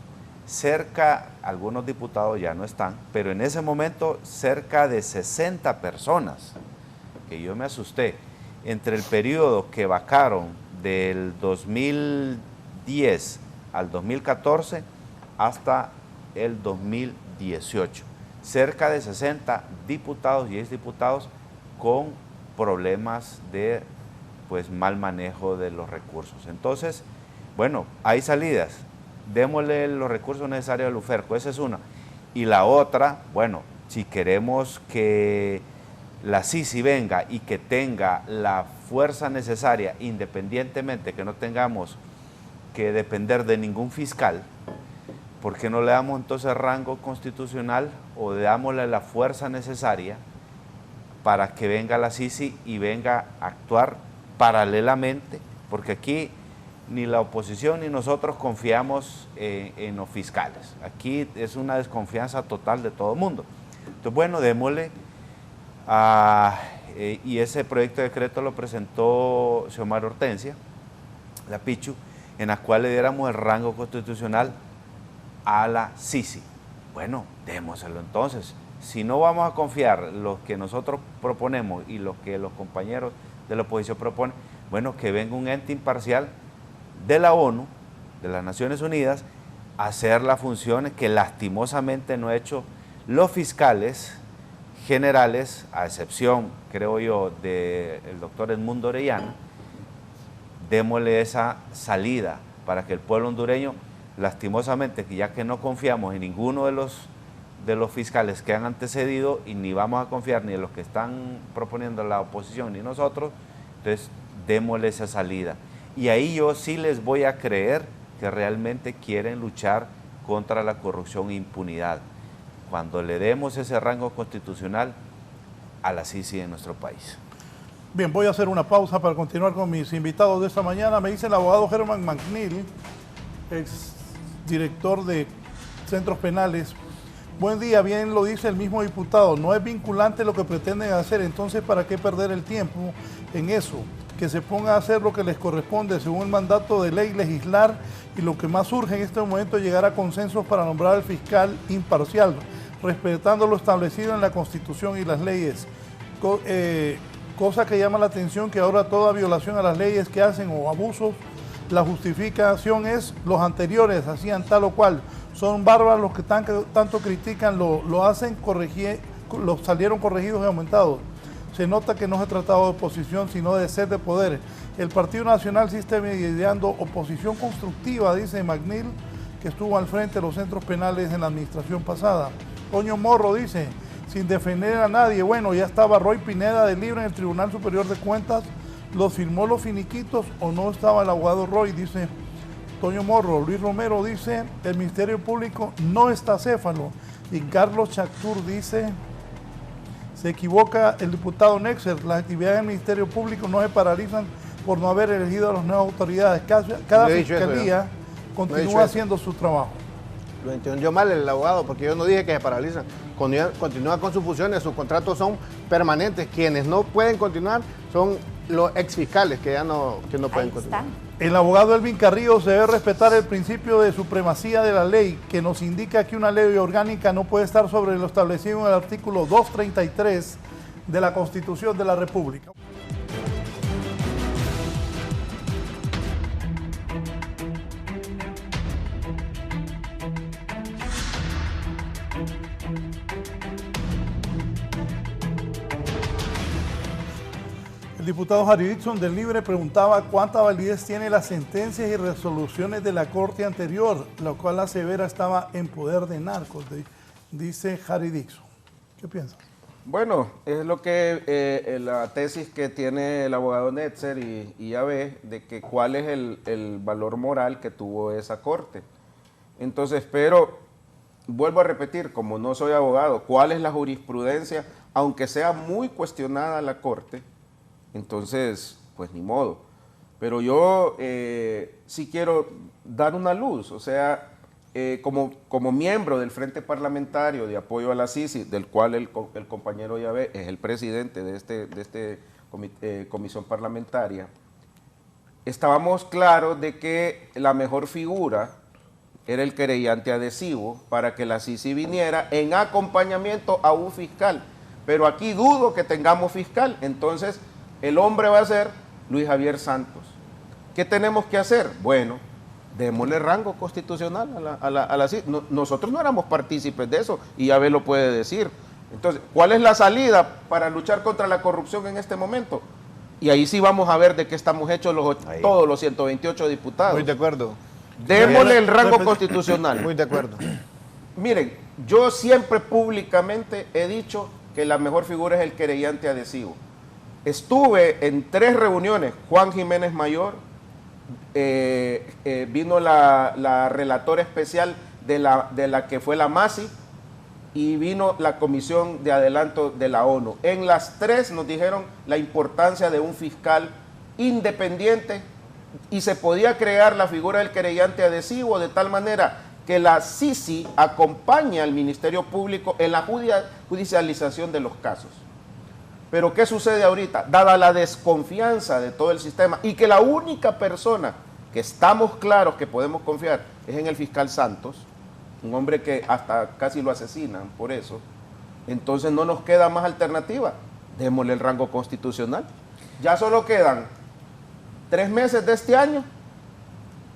cerca, algunos diputados ya no están, pero en ese momento cerca de 60 personas, que yo me asusté, entre el periodo que vacaron del 2010 al 2014 hasta el 2018. Cerca de 60 diputados y exdiputados con problemas de pues, mal manejo de los recursos. Entonces, bueno, hay salidas. Démosle los recursos necesarios al UFERCO, esa es una. Y la otra, bueno, si queremos que la CICI venga y que tenga la fuerza necesaria, independientemente que no tengamos que depender de ningún fiscal, ¿por qué no le damos entonces rango constitucional o le damos la fuerza necesaria para que venga la CICI y venga a actuar paralelamente? Porque aquí ni la oposición ni nosotros confiamos en los fiscales. Aquí es una desconfianza total de todo el mundo. Entonces, bueno, démosle. Y ese proyecto de decreto lo presentó Xiomara Hortensia, la Pichu, en la cual le diéramos el rango constitucional a la CICI. Bueno, démoselo entonces. Si no vamos a confiar los que nosotros proponemos y los que los compañeros de la oposición proponen, bueno, que venga un ente imparcial de la ONU, de las Naciones Unidas, a hacer las funciones que lastimosamente no han hecho los fiscales generales, a excepción, creo yo, del doctor Edmundo Orellana. Démosle esa salida para que el pueblo hondureño, lastimosamente, que ya que no confiamos en ninguno de los fiscales que han antecedido y ni vamos a confiar ni en los que están proponiendo la oposición ni nosotros, entonces démosle esa salida. Y ahí yo sí les voy a creer que realmente quieren luchar contra la corrupción e impunidad, cuando le demos ese rango constitucional a la CICI en nuestro país. Bien, voy a hacer una pausa para continuar con mis invitados de esta mañana. Me dice el abogado Germán McNeil, ex director de centros penales. Buen día, bien lo dice el mismo diputado, no es vinculante lo que pretenden hacer, entonces ¿para qué perder el tiempo en eso? Que se ponga a hacer lo que les corresponde según el mandato de ley, legislar, y lo que más urge en este momento es llegar a consensos para nombrar al fiscal imparcial, respetando lo establecido en la Constitución y las leyes. Cosa que llama la atención que ahora toda violación a las leyes que hacen o abusos, la justificación es los anteriores hacían tal o cual. Son bárbaros los que tanto critican, lo hacen salieron corregidos y aumentados. Se nota que no se tratado de oposición, sino de sed de poder. El Partido Nacional sí está mediando oposición constructiva, dice McNeil, que estuvo al frente de los centros penales en la administración pasada. Toño Morro dice, sin defender a nadie, bueno, ya estaba Roy Pineda de libre en el Tribunal Superior de Cuentas, ¿los firmó los finiquitos o no estaba el abogado Roy? Dice Toño Morro. Luis Romero dice, el Ministerio Público no está céfalo. Y Carlos Chactur dice, se equivoca el diputado Nexer, las actividades del Ministerio Público no se paralizan por no haber elegido a las nuevas autoridades. Cada fiscalía continúa haciendo su trabajo. Lo entendió mal el abogado, porque yo no dije que se paralizan. Continúa con sus funciones, sus contratos son permanentes. Quienes no pueden continuar son los exfiscales que no pueden continuar. El abogado Elvin Carrillo se debe respetar el principio de supremacía de la ley, que nos indica que una ley orgánica no puede estar sobre lo establecido en el artículo 233 de la Constitución de la República. El diputado Harry Dixon del Libre preguntaba cuánta validez tiene las sentencias y resoluciones de la Corte anterior, la cual asevera estaba en poder de narcos, dice Harry Dixon. ¿Qué piensa? Bueno, es lo que la tesis que tiene el abogado Netzer y AB de que cuál es el valor moral que tuvo esa Corte. Entonces, pero vuelvo a repetir, como no soy abogado, cuál es la jurisprudencia, aunque sea muy cuestionada la Corte. Entonces, pues ni modo. Pero yo sí quiero dar una luz, o sea, como miembro del Frente Parlamentario de Apoyo a la CICI, del cual el compañero Yahvé es el presidente de este comisión parlamentaria, estábamos claros de que la mejor figura era el querellante adhesivo para que la CICI viniera en acompañamiento a un fiscal. Pero aquí dudo que tengamos fiscal, entonces el hombre va a ser Luis Javier Santos. ¿Qué tenemos que hacer? Bueno, démosle rango constitucional a la CICI. Nosotros no éramos partícipes de eso y Abel lo puede decir. Entonces, ¿cuál es la salida para luchar contra la corrupción en este momento? Y ahí sí vamos a ver de qué estamos hechos todos los 128 diputados. Muy de acuerdo. Démosle el rango constitucional. Muy de acuerdo. Miren, yo siempre públicamente he dicho que la mejor figura es el querellante adhesivo. Estuve en 3 reuniones, Juan Jiménez Mayor, vino la relatora especial de la que fue la MASI y vino la Comisión de Adelanto de la ONU. En las 3 nos dijeron la importancia de un fiscal independiente y se podía crear la figura del querellante adhesivo de tal manera que la CICI acompañe al Ministerio Público en la judicialización de los casos. Pero ¿qué sucede ahorita? Dada la desconfianza de todo el sistema y que la única persona que estamos claros que podemos confiar es en el fiscal Santos, un hombre que hasta casi lo asesinan por eso, entonces no nos queda más alternativa. Démosle el rango constitucional. Ya solo quedan 3 meses de este año,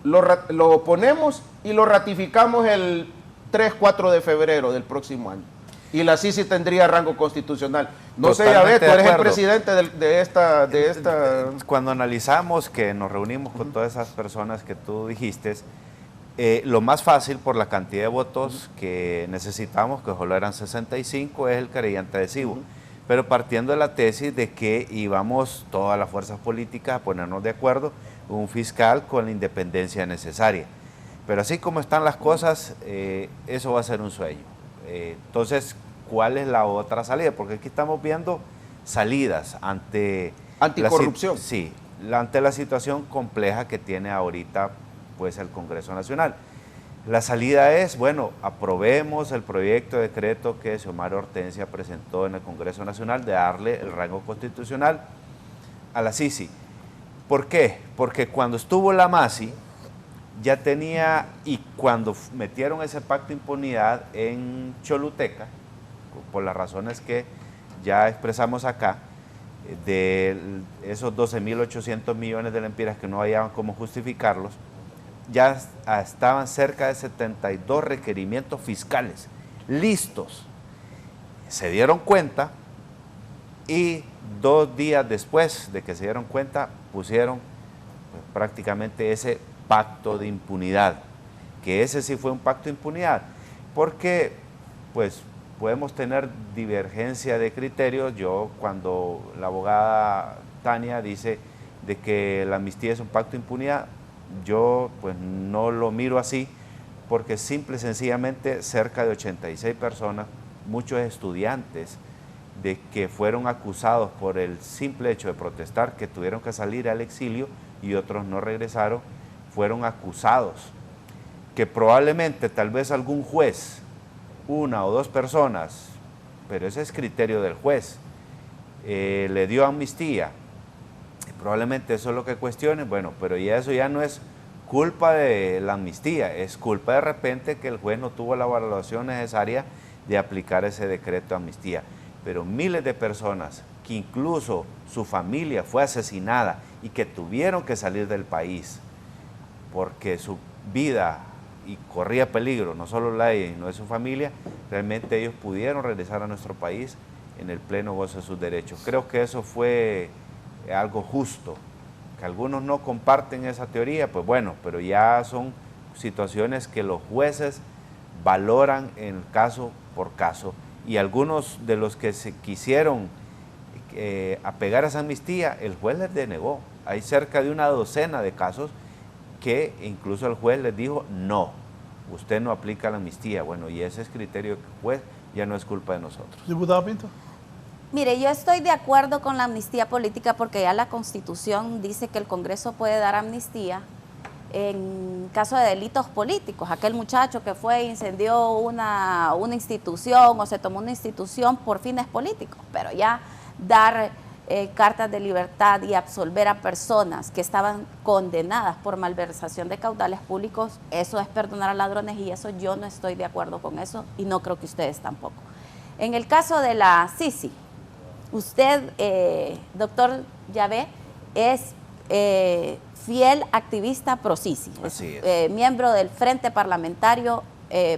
lo ponemos y lo ratificamos el 3-4 de febrero del próximo año. Y la CICI tendría rango constitucional. No sé, Yahvé, tú eres el presidente de esta... Cuando analizamos que nos reunimos con todas esas personas que tú dijiste, lo más fácil por la cantidad de votos que necesitamos, que solo eran 65, es el querellante adhesivo. Pero partiendo de la tesis de que íbamos todas las fuerzas políticas a ponernos de acuerdo, un fiscal con la independencia necesaria. Pero así como están las cosas, eso va a ser un sueño. Entonces, ¿cuál es la otra salida? Porque aquí estamos viendo salidas ante... Anticorrupción. Ante la situación compleja que tiene ahorita pues, el Congreso Nacional. La salida es, bueno, aprobemos el proyecto de decreto que Xiomara Hortensia presentó en el Congreso Nacional de darle el rango constitucional a la CICI. ¿Por qué? Porque cuando estuvo la MASI, ya tenía, y cuando metieron ese pacto de impunidad en Choluteca, por las razones que ya expresamos acá, de esos 12.800 millones de lempiras que no hallaban cómo justificarlos, ya estaban cerca de 72 requerimientos fiscales listos. Se dieron cuenta y 2 días después de que se dieron cuenta pusieron pues, prácticamente ese pacto de impunidad, que ese sí fue un pacto de impunidad, porque pues podemos tener divergencia de criterios. Yo, cuando la abogada Tania dice de que la amnistía es un pacto de impunidad, yo pues no lo miro así, porque simple y sencillamente cerca de 86 personas, muchos estudiantes de que fueron acusados por el simple hecho de protestar, que tuvieron que salir al exilio y otros no regresaron, fueron acusados, que probablemente tal vez algún juez, 1 o 2 personas, pero ese es criterio del juez, le dio amnistía, probablemente eso es lo que cuestionen, bueno, pero ya eso ya no es culpa de la amnistía, es culpa de repente que el juez no tuvo la valoración necesaria de aplicar ese decreto de amnistía. Pero miles de personas que incluso su familia fue asesinada y que tuvieron que salir del país porque su vida y corría peligro, no solo la de ella, sino de su familia, realmente ellos pudieron regresar a nuestro país en el pleno goce de sus derechos. Creo que eso fue algo justo. Que algunos no comparten esa teoría, pues bueno, pero ya son situaciones que los jueces valoran en caso por caso, y algunos de los que se quisieron apegar a esa amnistía, el juez les denegó. Hay cerca de una docena de casos que incluso el juez les dijo, no, usted no aplica la amnistía. Bueno, y ese es criterio del juez, ya no es culpa de nosotros. Diputado Pinto. Mire, yo estoy de acuerdo con la amnistía política porque ya la Constitución dice que el Congreso puede dar amnistía en caso de delitos políticos. Aquel muchacho que fue e incendió una institución o se tomó una institución por fines políticos, pero ya dar cartas de libertad y absolver a personas que estaban condenadas por malversación de caudales públicos, eso es perdonar a ladrones, y eso yo no estoy de acuerdo con eso, y no creo que ustedes tampoco. En el caso de la Sisi, usted, doctor Yavé, es fiel activista pro-Sisi, miembro del Frente Parlamentario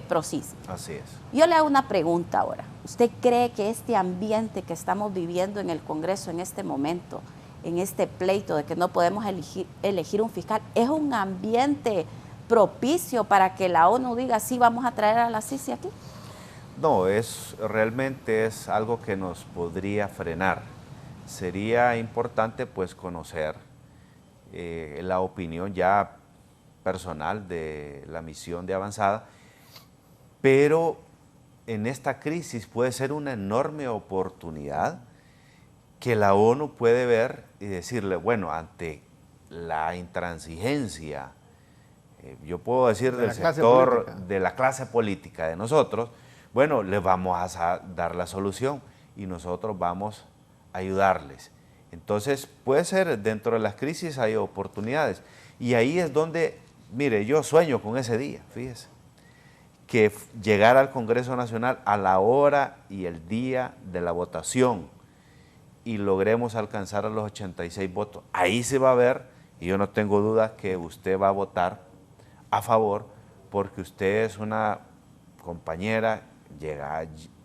pro-Sisi. Así es. Yo le hago una pregunta ahora. ¿Usted cree que este ambiente que estamos viviendo en el Congreso en este momento, en este pleito de que no podemos elegir un fiscal, es un ambiente propicio para que la ONU diga, sí, vamos a traer a la Sisi aquí? No, realmente es algo que nos podría frenar. Sería importante pues conocer la opinión ya personal de la misión de avanzada, pero en esta crisis puede ser una enorme oportunidad que la ONU puede ver y decirle, bueno, ante la intransigencia, yo puedo decir del sector de la clase política de nosotros, bueno, les vamos a dar la solución y nosotros vamos a ayudarles. Entonces, puede ser, dentro de las crisis hay oportunidades. Y ahí es donde, mire, yo sueño con ese día, fíjese, que llegar al Congreso Nacional a la hora y el día de la votación y logremos alcanzar a los 86 votos. Ahí se va a ver, y yo no tengo duda que usted va a votar a favor, porque usted es una compañera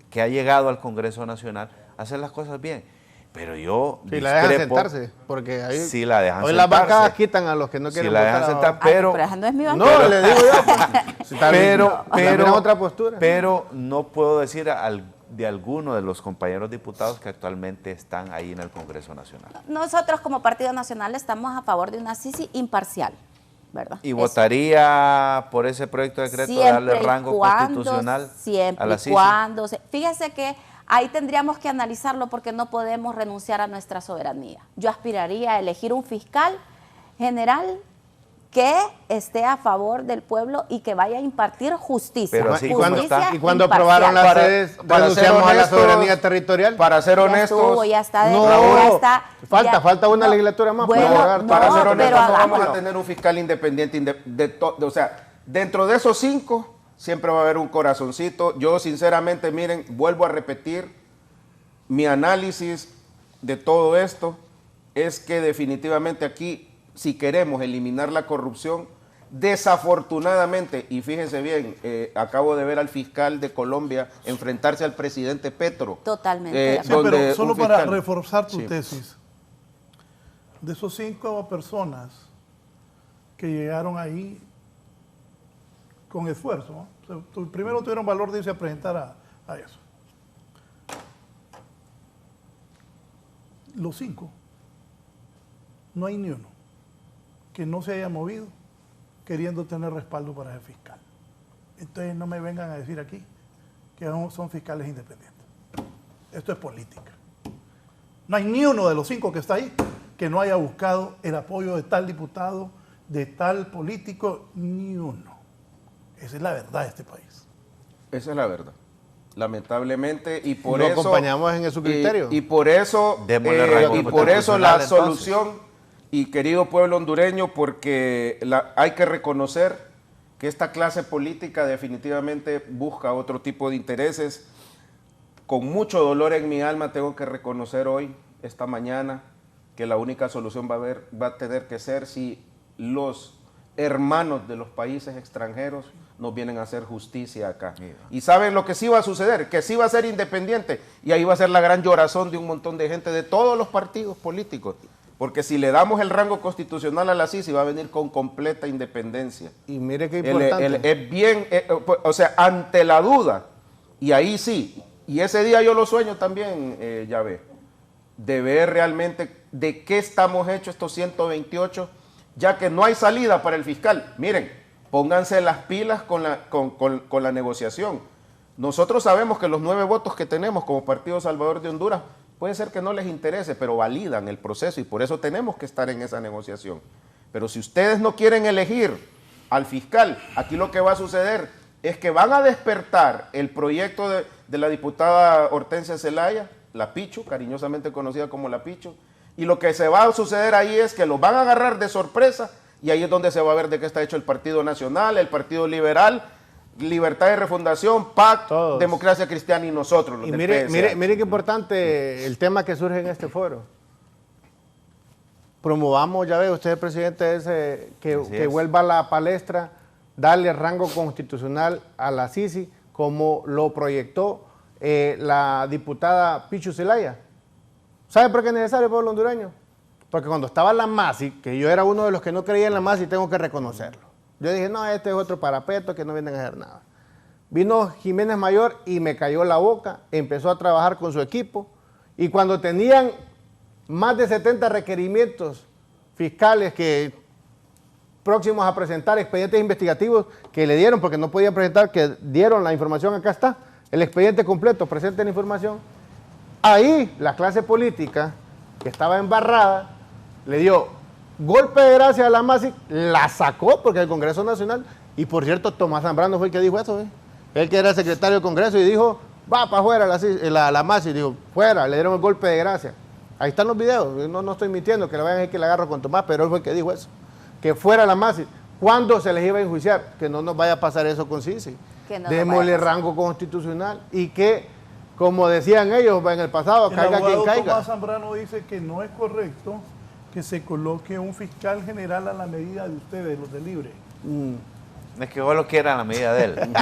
que ha llegado al Congreso Nacional a hacer las cosas bien. Pero yo si la dejan sentarse, porque ahí sí la dejan hoy sentarse. Las bancadas quitan a los que no quieren votar. La dejan sentar, pero esa no es mi bancada. No, le digo yo. Pero otra postura. Pero no puedo decir de alguno de los compañeros diputados que actualmente están ahí en el Congreso Nacional. Nosotros como Partido Nacional estamos a favor de una Sisi imparcial, ¿verdad? ¿Y votaría por ese proyecto de decreto de darle rango constitucional a la Sisi? Siempre y cuando. Fíjese que ahí tendríamos que analizarlo porque no podemos renunciar a nuestra soberanía. Yo aspiraría a elegir un fiscal general que esté a favor del pueblo y que vaya a impartir justicia. Pero sí, ¿Y cuando aprobaron las sedes, renunciamos a la soberanía territorial? Para ser honestos, ya está. Falta una legislatura más. Bueno, para ser honestos, pero no vamos a tener un fiscal independiente. O sea, dentro de esos 5, siempre va a haber un corazoncito. Yo, sinceramente, miren, vuelvo a repetir, mi análisis de todo esto es que definitivamente aquí, si queremos eliminar la corrupción, Desafortunadamente, y fíjense bien, acabo de ver al fiscal de Colombia enfrentarse al presidente Petro. Totalmente. Sí, pero solo para fiscal... reforzar tu Sí. tesis, de esos 5 personas que llegaron ahí con esfuerzo, ¿no? O sea, primero tuvieron valor de irse a presentar a eso. Los 5, no hay ni uno que no se haya movido queriendo tener respaldo para ese fiscal. Entonces no me vengan a decir aquí que son fiscales independientes. Esto es política. No hay ni uno de los 5 que está ahí que no haya buscado el apoyo de tal diputado, de tal político, ni uno. Esa es la verdad de este país. Esa es la verdad. Lamentablemente, y por ¿Lo eso... acompañamos en su criterio? Y por eso, Démosle rango la constitucional, solución, y querido pueblo hondureño, porque hay que reconocer que esta clase política definitivamente busca otro tipo de intereses. Con mucho dolor en mi alma tengo que reconocer hoy, esta mañana, que la única solución va a tener que ser si los hermanos de los países extranjeros nos vienen a hacer justicia acá. Y saben lo que sí va a suceder, que sí va a ser independiente, y ahí va a ser la gran llorazón de un montón de gente de todos los partidos políticos, porque si le damos el rango constitucional a la CICI va a venir con completa independencia. Y mire qué importante. Es bien, o sea, ante la duda, y ahí sí, y ese día yo lo sueño también, Yahvé, de ver realmente de qué estamos hechos estos 128, ya que no hay salida para el fiscal. Miren, pónganse las pilas con la negociación. Nosotros sabemos que los 9 votos que tenemos como Partido Salvador de Honduras, puede ser que no les interese, pero validan el proceso y por eso tenemos que estar en esa negociación. Pero si ustedes no quieren elegir al fiscal, aquí lo que va a suceder es que van a despertar el proyecto de la diputada Hortensia Zelaya, la Pichu, cariñosamente conocida como la Pichu, y lo que se va a suceder ahí es que los van a agarrar de sorpresa y ahí es donde se va a ver de qué está hecho el Partido Nacional, el Partido Liberal, Libertad y Refundación, PAC, Todos. Democracia Cristiana y nosotros, los Y del mire, PSA. mire qué importante el tema que surge en este foro. Promovamos, ya ve, usted es presidente, que vuelva a la palestra, darle rango constitucional a la CICI, como lo proyectó la diputada Pichu Zelaya. ¿Sabe por qué es necesario, pueblo hondureño? Porque cuando estaba la MASI, que yo era uno de los que no creía en la MASI, tengo que reconocerlo. Yo dije, no, este es otro parapeto que no vienen a hacer nada. Vino Jiménez Mayor y me cayó la boca, empezó a trabajar con su equipo, y cuando tenían más de 70 requerimientos fiscales próximos a presentar, expedientes investigativos que le dieron, porque no podían presentar, que dieron la información, acá está, el expediente completo, presenten la información. Ahí la clase política, que estaba embarrada, le dio golpe de gracia a la MASI, la sacó porque el Congreso Nacional, y por cierto, Tomás Zambrano fue el que dijo eso, él que era secretario del Congreso, y dijo, va para afuera la MASI, dijo, fuera, le dieron el golpe de gracia. Ahí están los videos, no estoy mintiendo, que le vayan a decir que le agarro con Tomás, pero él fue el que dijo eso, que fuera la MASI. ¿Cuándo se les iba a enjuiciar? Que no nos vaya a pasar eso con CICI. Démosle rango constitucional y que, como decían ellos en el pasado, caiga quien caiga. Tomás Zambrano dice que no es correcto que se coloque un fiscal general a la medida de ustedes, los de Libre. Es que vos lo quieran a la medida de él.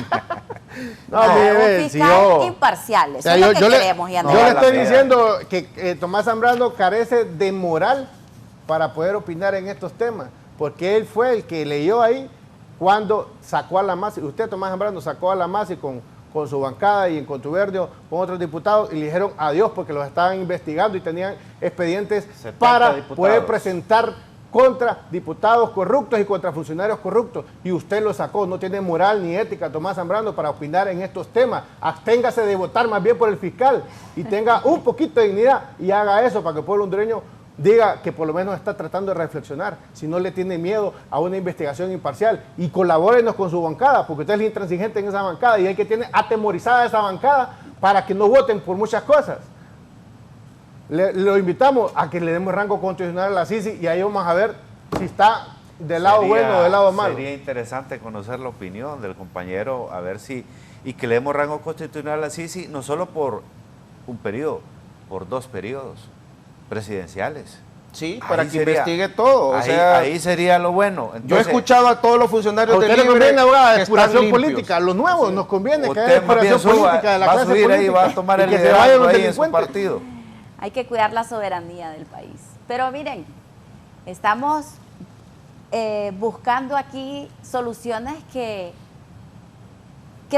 No, un fiscal imparcial, eso es lo que queremos. Yo le estoy diciendo que Tomás Zambrano carece de moral para poder opinar en estos temas, porque él fue el que leyó ahí cuando sacó a la MASI. Usted, Tomás Zambrano, sacó a la MASI con su bancada y en Contubernio con otros diputados y le dijeron adiós porque los estaban investigando y tenían expedientes para poder presentar contra diputados corruptos y contra funcionarios corruptos. Y usted lo sacó, no tiene moral ni ética, Tomás Zambrano, para opinar en estos temas. Absténgase de votar más bien por el fiscal y tenga un poquito de dignidad y haga eso para que el pueblo hondureño diga que por lo menos está tratando de reflexionar, si no le tiene miedo a una investigación imparcial, y colabórenos con su bancada, porque usted es el intransigente en esa bancada y hay que tener atemorizada esa bancada para que no voten por muchas cosas. Lo invitamos a que le demos rango constitucional a la CICI y ahí vamos a ver si está del lado bueno o del lado malo. Sería interesante conocer la opinión del compañero, a ver si, y que le demos rango constitucional a la CICI, no solo por un periodo, por 2 periodos presidenciales. Sí, para Ahí que sería- investigue todo. ahí sería lo bueno. Yo he Entonces, escuchado a todos los A funcionarios de usted le Libre conviene, abogada, que están depuración limpios. política. A los nuevos nos conviene que haya usted más bien depuración suba, política de la va a clase subir ahí, política. va a tomar Y el que se vayan liderazgo los ahí en su delincuentes. partido. Hay que cuidar la soberanía del país. Pero miren, estamos buscando aquí soluciones que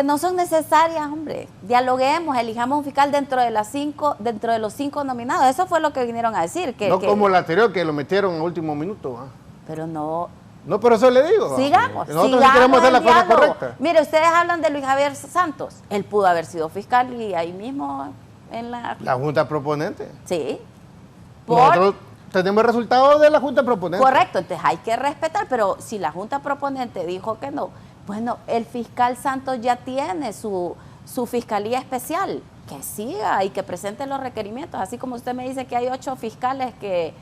no son necesarias, hombre. Dialoguemos, elijamos un fiscal dentro de los 5 nominados. Eso fue lo que vinieron a decir. No como la anterior que lo metieron a último minuto. ¿Va? Pero no. No, pero eso le digo. Sigamos. Nosotros sí queremos hacer la cosa correcta. Mire, ustedes hablan de Luis Javier Santos. Él pudo haber sido fiscal y ahí mismo en la... La Junta Proponente. Sí. Nosotros tenemos el resultado de la Junta Proponente. Correcto, entonces hay que respetar, pero si la Junta Proponente dijo que no, bueno, el fiscal Santos ya tiene su fiscalía especial, que siga y que presente los requerimientos, así como usted me dice que hay 8 fiscales que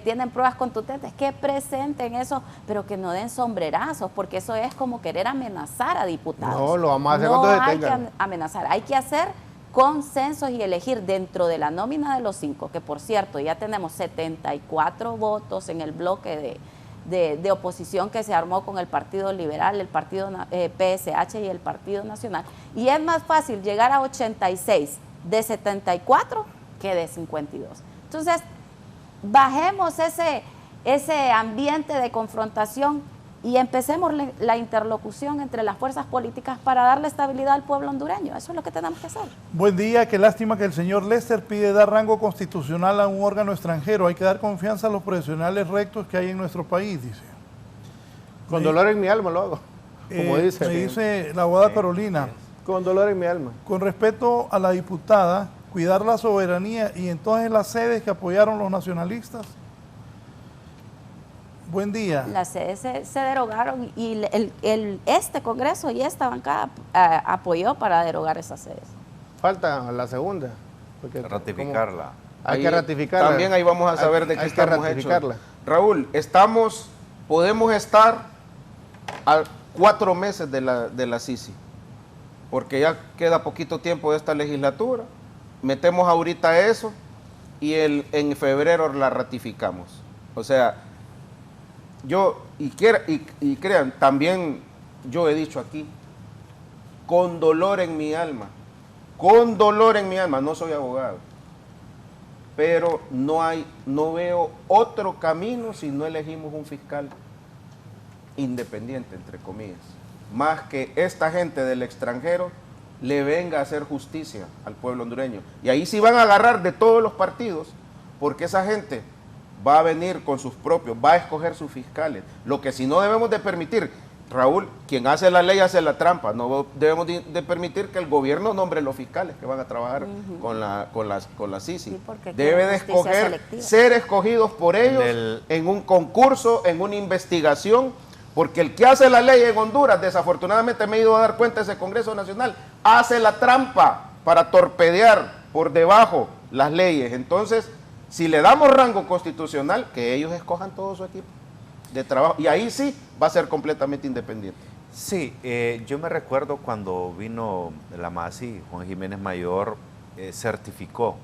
tienen pruebas contundentes, que presenten eso, pero que no den sombrerazos, porque eso es como querer amenazar a diputados. No, lo vamos a hacer no cuando hay que detengan. amenazar, hay que hacer consensos y elegir dentro de la nómina de los 5, que por cierto ya tenemos 74 votos en el bloque de oposición que se armó con el Partido Liberal, el Partido PSH y el Partido Nacional. Y es más fácil llegar a 86 de 74 que de 52. Entonces, bajemos ese ambiente de confrontación y empecemos la interlocución entre las fuerzas políticas para darle estabilidad al pueblo hondureño. Eso es lo que tenemos que hacer. Buen día, qué lástima que el señor Lester pide dar rango constitucional a un órgano extranjero. Hay que dar confianza a los profesionales rectos que hay en nuestro país, dice. Con dolor en mi alma lo hago. Como dice. Me dice la abogada Carolina, Con dolor en mi alma. con respeto a la diputada, cuidar la soberanía y entonces las sedes que apoyaron los nacionalistas. Buen día. Las sedes se derogaron y este Congreso y esta bancada apoyó para derogar esas sedes. Falta la segunda. Porque Ratificarla. Hay que Ahí ratificarla. También ahí vamos a saber de qué hay que estamos ratificarla. hechos. Raúl, podemos estar a 4 meses de la Sisi, porque ya queda poquito tiempo de esta legislatura. Metemos ahorita eso y en febrero la ratificamos. O sea, y crean, también yo he dicho aquí, con dolor en mi alma, no soy abogado, pero no veo otro camino si no elegimos un fiscal independiente, entre comillas, más que esta gente del extranjero le venga a hacer justicia al pueblo hondureño. Y ahí sí van a agarrar de todos los partidos, porque esa gente va a venir con sus propios, va a escoger sus fiscales. Lo que sí no debemos de permitir, Raúl, quien hace la ley hace la trampa. No debemos de permitir que el gobierno nombre los fiscales que van a trabajar con la Sisi. Sí, porque debe de justicia escoger, selectiva. ser escogidos por ellos en un concurso, en una investigación, porque el que hace la ley en Honduras, desafortunadamente me he ido a dar cuenta de ese Congreso Nacional, hace la trampa para torpedear por debajo las leyes. Entonces, si le damos rango constitucional, que ellos escojan todo su equipo de trabajo, y ahí sí va a ser completamente independiente. Sí, yo me recuerdo cuando vino la MASI, Juan Jiménez Mayor certificó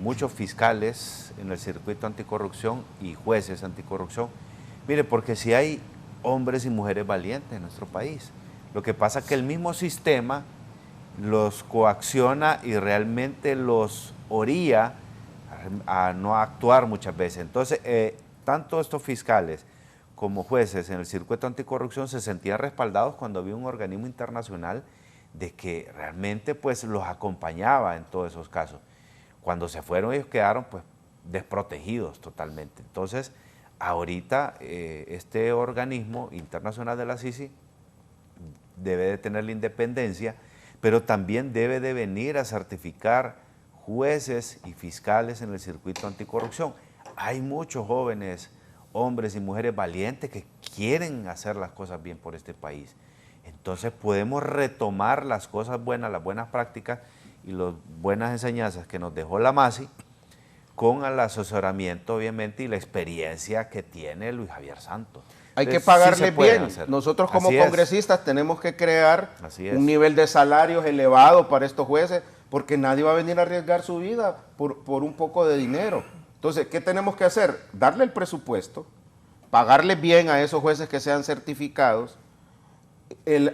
muchos fiscales en el circuito anticorrupción y jueces anticorrupción. Mire, porque si hay hombres y mujeres valientes en nuestro país, lo que pasa es que el mismo sistema los coacciona y realmente los orilla a no actuar muchas veces. Entonces, tanto estos fiscales como jueces en el circuito anticorrupción se sentían respaldados cuando había un organismo internacional de que realmente pues los acompañaba en todos esos casos. Cuando se fueron ellos quedaron pues desprotegidos totalmente. Entonces, ahorita este organismo internacional de la Sisi debe de tener la independencia, pero también debe de venir a certificar jueces y fiscales en el circuito anticorrupción. Hay muchos jóvenes, hombres y mujeres valientes que quieren hacer las cosas bien por este país. Entonces podemos retomar las cosas buenas, las buenas prácticas y las buenas enseñanzas que nos dejó la MASI con el asesoramiento, obviamente, y la experiencia que tiene Luis Javier Santos. Hay que Entonces, pagarle sí se pueden bien. hacer. Nosotros como Así es. congresistas tenemos que crear Así es. un nivel de salarios elevado para estos jueces, porque nadie va a venir a arriesgar su vida por un poco de dinero. Entonces, ¿qué tenemos que hacer? Darle el presupuesto, pagarle bien a esos jueces que sean certificados,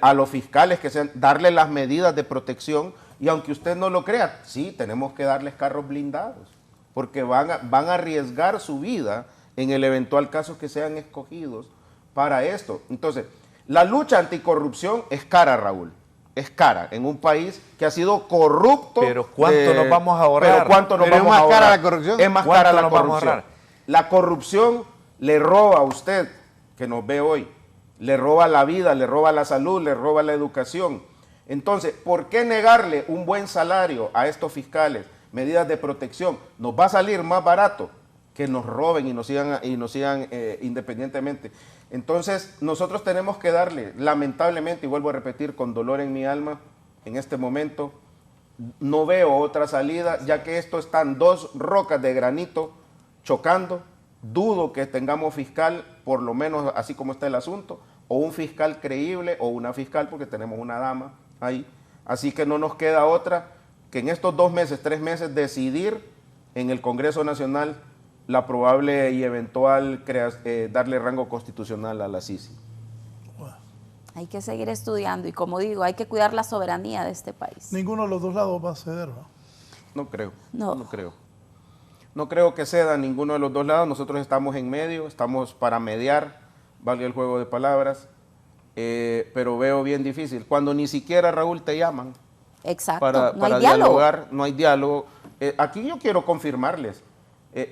a los fiscales que sean, darle las medidas de protección, y aunque usted no lo crea, sí, tenemos que darles carros blindados, porque van a arriesgar su vida en el eventual caso que sean escogidos para esto. Entonces, la lucha anticorrupción es cara, Raúl. Es cara en un país que ha sido corrupto. Pero ¿cuánto nos vamos a ahorrar? Pero ¿cuánto nos vamos a ahorrar? ¿Es más cara la corrupción? Es más cara la corrupción. La corrupción le roba a usted, que nos ve hoy, le roba la vida, le roba la salud, le roba la educación. Entonces, ¿por qué negarle un buen salario a estos fiscales? Medidas de protección. Nos va a salir más barato que nos roben y nos sigan independientemente. Entonces, nosotros tenemos que darle, lamentablemente, y vuelvo a repetir, con dolor en mi alma, en este momento, no veo otra salida, ya que esto están dos rocas de granito chocando. Dudo que tengamos fiscal, por lo menos así como está el asunto, o un fiscal creíble, o una fiscal, porque tenemos una dama ahí. Así que no nos queda otra que en estos 2 meses, 3 meses, decidir en el Congreso Nacional la probable y eventual darle rango constitucional a la CICI. Hay que seguir estudiando y, como digo, hay que cuidar la soberanía de este país. Ninguno de los dos lados va a ceder, ¿no? No creo. No. No creo. No creo que ceda ninguno de los dos lados. Nosotros estamos en medio, estamos para mediar, valga el juego de palabras, pero veo bien difícil. Cuando ni siquiera, Raúl, te llaman Exacto, para no hay diálogo. dialogar, no hay diálogo. Aquí yo quiero confirmarles.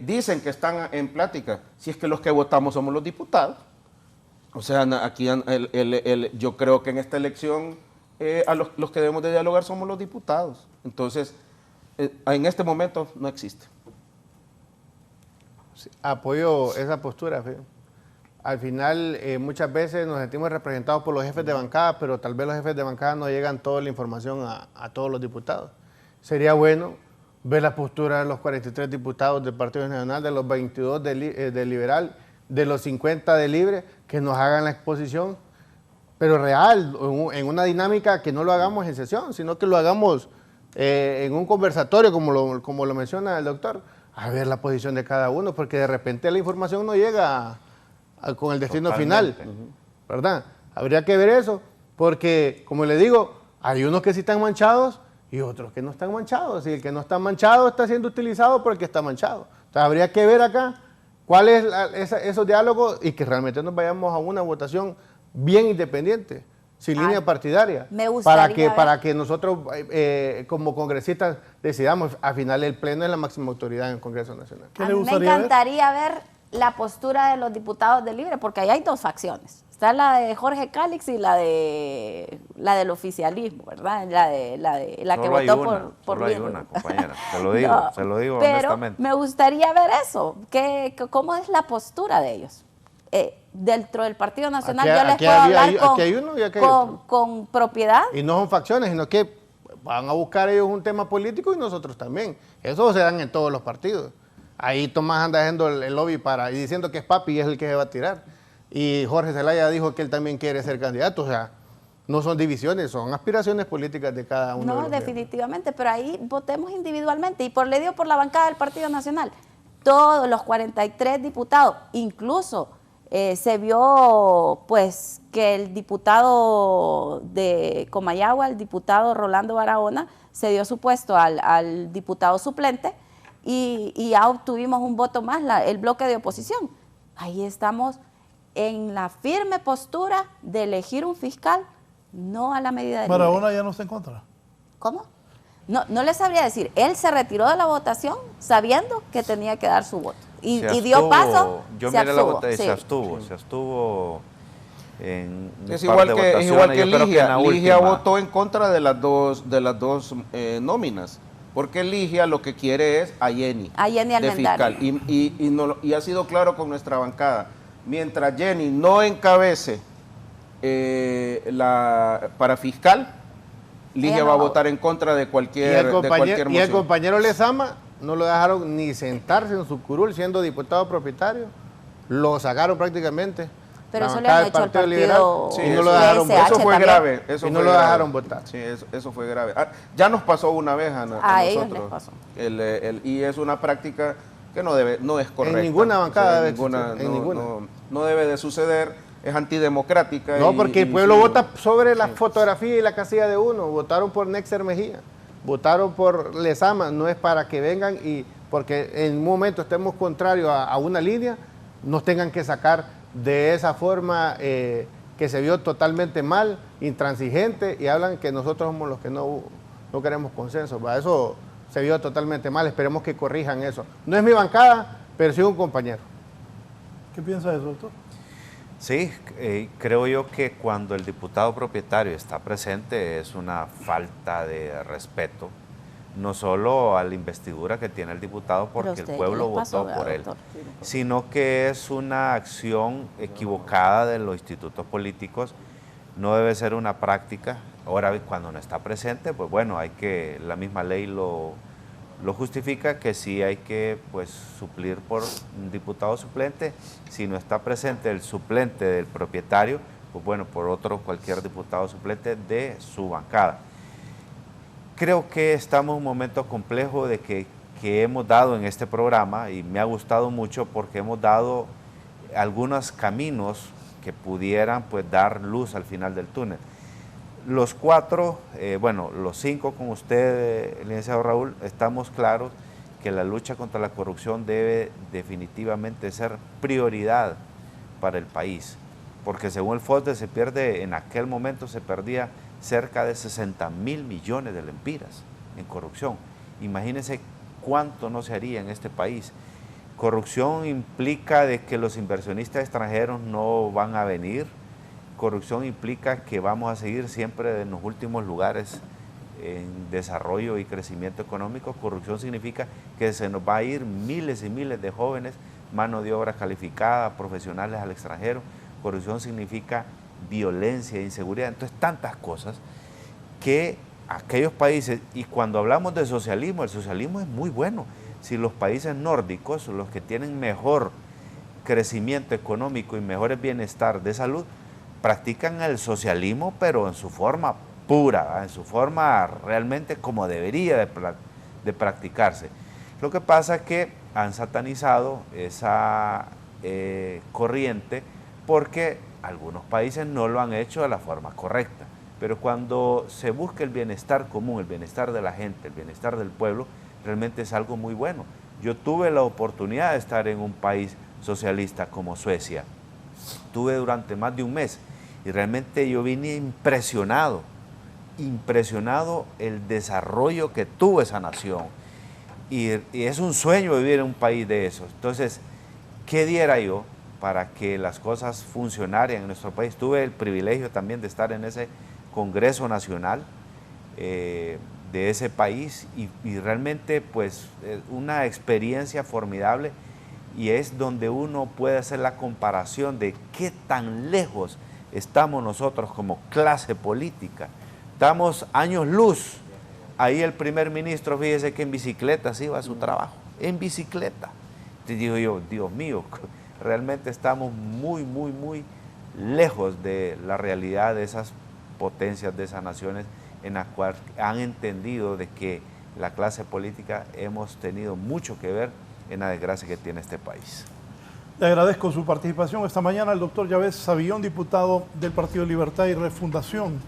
Dicen que están en plática, si es que los que votamos somos los diputados. O sea, aquí yo creo que en esta elección los que debemos de dialogar somos los diputados. Entonces, en este momento no existe. Sí, apoyo esa postura. ¿sí? Al final, muchas veces nos sentimos representados por los jefes de bancada, pero tal vez los jefes de bancada no llegan toda la información a todos los diputados. Sería bueno ver la postura de los 43 diputados del Partido Nacional, de los 22 del Liberal, de los 50 de Libre, que nos hagan la exposición, pero real, en una dinámica que no lo hagamos en sesión, sino que lo hagamos en un conversatorio, como lo menciona el doctor, a ver la posición de cada uno, porque de repente la información no llega con el destino final, ¿verdad? Habría que ver eso, porque, como le digo, hay unos que sí están manchados y otros que no están manchados, y el que no está manchado está siendo utilizado por el que está manchado. Entonces, habría que ver acá cuáles esos diálogos y que realmente nos vayamos a una votación bien independiente, sin línea partidaria, me gustaría para que nosotros como congresistas decidamos. Al final el Pleno es la máxima autoridad en el Congreso Nacional. ¿Qué A le mí me gustaría encantaría ver la postura de los diputados de Libre, porque ahí hay dos facciones. Está la de Jorge Cálix y la del oficialismo, ¿verdad? La que votó por Libre. Hay una, compañera, se lo digo pero honestamente. Me gustaría ver eso, cómo es la postura de ellos. Dentro del Partido Nacional yo les puedo hablar con propiedad. Y no son facciones, sino que van a buscar ellos un tema político y nosotros también. Eso se dan en todos los partidos. Ahí Tomás anda haciendo el lobby y diciendo que es papi y es el que se va a tirar. Y Jorge Zelaya dijo que él también quiere ser candidato. O sea, no son divisiones, son aspiraciones políticas de cada uno. No, definitivamente, pero ahí votemos individualmente. Y le digo por la bancada del Partido Nacional. Todos los 43 diputados, incluso se vio pues que el diputado de Comayagua, el diputado Rolando Barahona, se dio su puesto al diputado suplente y ya obtuvimos un voto más, el bloque de oposición. Ahí estamos en la firme postura de elegir un fiscal, no a la medida de Barahona ya no está en contra. ¿Cómo? No le sabría decir. Él se retiró de la votación sabiendo que tenía que dar su voto. Y dio paso. Yo miré la votación, se abstuvo en es igual que Ligia. Ligia votó en contra de las dos nóminas. Porque Ligia lo que quiere es a Jenny de fiscal. Y ha sido claro con nuestra bancada. Mientras Jenny no encabece para fiscal, Ligia va a votar en contra de cualquier moción. Y el compañero Lezama no lo dejaron ni sentarse en su curul siendo diputado propietario. Lo sacaron prácticamente. Pero eso le han hecho al partido. Sí, y no lo dejaron votar. Eso fue grave. Y no lo dejaron votar. Sí, eso fue grave. Ya nos pasó una vez a nosotros. Ellos les pasó. Y es una práctica que no es correcta. En ninguna bancada no debe de suceder, es antidemocrática. No, porque el pueblo vota sobre la fotografía y la casilla de uno. Votaron por Nexer Mejía, votaron por Lezama, no es para que vengan y porque en un momento estemos contrarios a una línea, nos tengan que sacar de esa forma que se vio totalmente mal, intransigente, y hablan que nosotros somos los que no queremos consenso. Eso se vio totalmente mal, esperemos que corrijan eso. No es mi bancada, pero sí un compañero. ¿Qué piensa de eso, doctor? Sí, creo yo que cuando el diputado propietario está presente es una falta de respeto, no solo a la investidura que tiene el diputado porque el pueblo votó por él, sino que es una acción equivocada de los institutos políticos, no debe ser una práctica. Ahora, cuando no está presente, pues bueno, la misma ley lo justifica, que sí hay que pues suplir por un diputado suplente. Si no está presente el suplente del propietario, pues bueno, por cualquier diputado suplente de su bancada. Creo que estamos en un momento complejo de que hemos dado en este programa, y me ha gustado mucho porque hemos dado algunos caminos que pudieran pues dar luz al final del túnel. Los los 5 con usted, licenciado Raúl, estamos claros que la lucha contra la corrupción debe definitivamente ser prioridad para el país, porque según el FOSDE en aquel momento se perdía cerca de 60.000 millones de lempiras en corrupción. Imagínense cuánto no se haría en este país. Corrupción implica de que los inversionistas extranjeros no van a venir. Corrupción implica que vamos a seguir siempre en los últimos lugares en desarrollo y crecimiento económico. Corrupción significa que se nos va a ir miles y miles de jóvenes, mano de obra calificada, profesionales al extranjero. Corrupción significa violencia, inseguridad, entonces tantas cosas que aquellos países, y cuando hablamos de socialismo, el socialismo es muy bueno. Si los países nórdicos, los que tienen mejor crecimiento económico y mejores bienestar de salud, practican el socialismo, pero en su forma pura, ¿verdad? En su forma realmente como debería de practicarse. Lo que pasa es que han satanizado esa corriente porque algunos países no lo han hecho de la forma correcta. Pero cuando se busca el bienestar común, el bienestar de la gente, el bienestar del pueblo, realmente es algo muy bueno. Yo tuve la oportunidad de estar en un país socialista como Suecia. Tuve durante más de un mes y realmente yo vine impresionado el desarrollo que tuvo esa nación. Y es un sueño vivir en un país de esos. Entonces, ¿qué diera yo para que las cosas funcionaran en nuestro país? Tuve el privilegio también de estar en ese Congreso Nacional de ese país y realmente pues una experiencia formidable, y es donde uno puede hacer la comparación de qué tan lejos estamos nosotros como clase política. Estamos años luz. Ahí el primer ministro, fíjese que en bicicleta se iba a su trabajo, en bicicleta. Te digo yo, Dios mío, realmente estamos muy, muy, muy lejos de la realidad de esas potencias, de esas naciones en las cuales han entendido de que la clase política hemos tenido mucho que ver en la desgracia que tiene este país. Le agradezco su participación esta mañana al doctor Yavés Savillón, diputado del Partido Libertad y Refundación.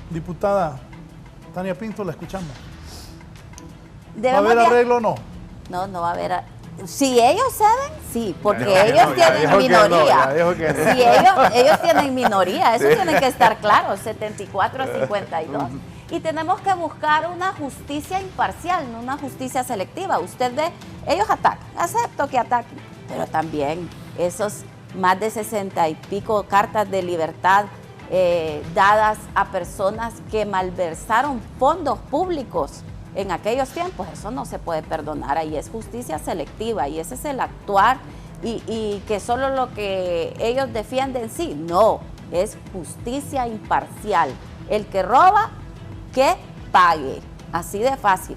Diputada Tania Pinto, la escuchamos. ¿Va a haber arreglo o no? No, no va a haber. Si ellos ceden, sí, porque ellos tienen minoría. Si ellos tienen minoría, eso tiene que estar claro, 74 a 52. Y tenemos que buscar una justicia imparcial, no una justicia selectiva. Usted ve, ellos atacan, acepto que ataquen, pero también esos más de 60 y pico cartas de libertad dadas a personas que malversaron fondos públicos en aquellos tiempos, eso no se puede perdonar. Ahí es justicia selectiva y ese es el actuar y que solo lo que ellos defienden, sí, no, es justicia imparcial. El que roba, que pague, así de fácil.